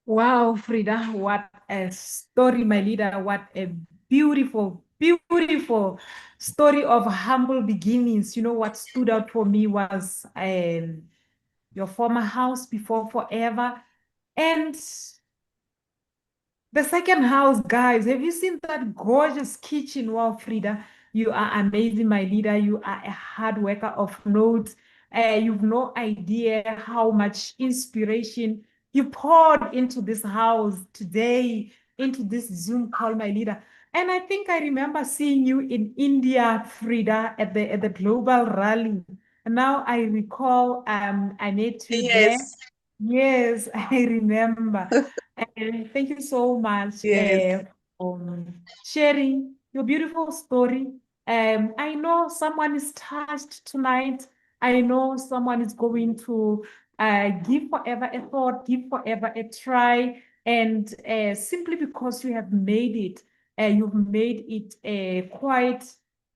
Wow, Frida, what a story, my leader. What a beautiful, beautiful story of humble beginnings. You know, what stood out for me was your former house before forever. And the second house, guys, have you seen that gorgeous kitchen? Wow, Frida, you are amazing, my leader. You are a hard worker of note. You've no idea how much inspiration you poured into this house today, into this Zoom call, my leader. And I think I remember seeing you in India, Frida, at the global rally. And now I recall I met you there. Yes, Yes, I remember. And thank you so much yes. sharing your beautiful story. I know someone is touched tonight. I know someone is going to give forever a thought, give forever a try. And simply because you have made it, you've made it quite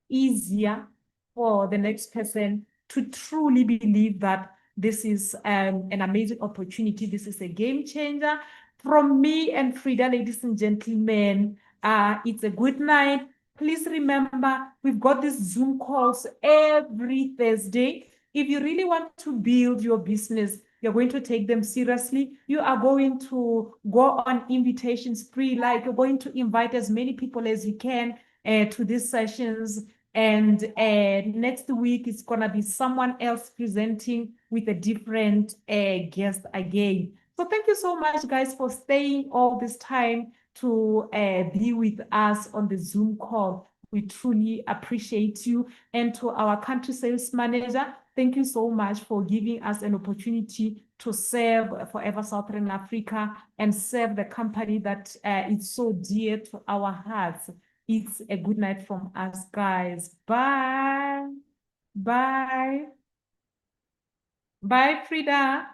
easier for the next person to truly believe that this is an amazing opportunity. This is a game changer. From me and Frieda, ladies and gentlemen, it's a good night. Please remember, we've got these Zoom calls every Thursday. If you really want to build your business, you're going to take them seriously. You are going to go on invitation spree, like you're going to invite as many people as you can to these sessions. And next week, it's going to be someone else presenting with a different guest again. So thank you so much, guys, for staying all this time to be with us on the Zoom call. We truly appreciate you. And to our country sales manager, thank you so much for giving us an opportunity to serve Forever Southern Africa and serve the company that is so dear to our hearts. It's a good night from us, guys. Bye. Bye. Bye, Frida.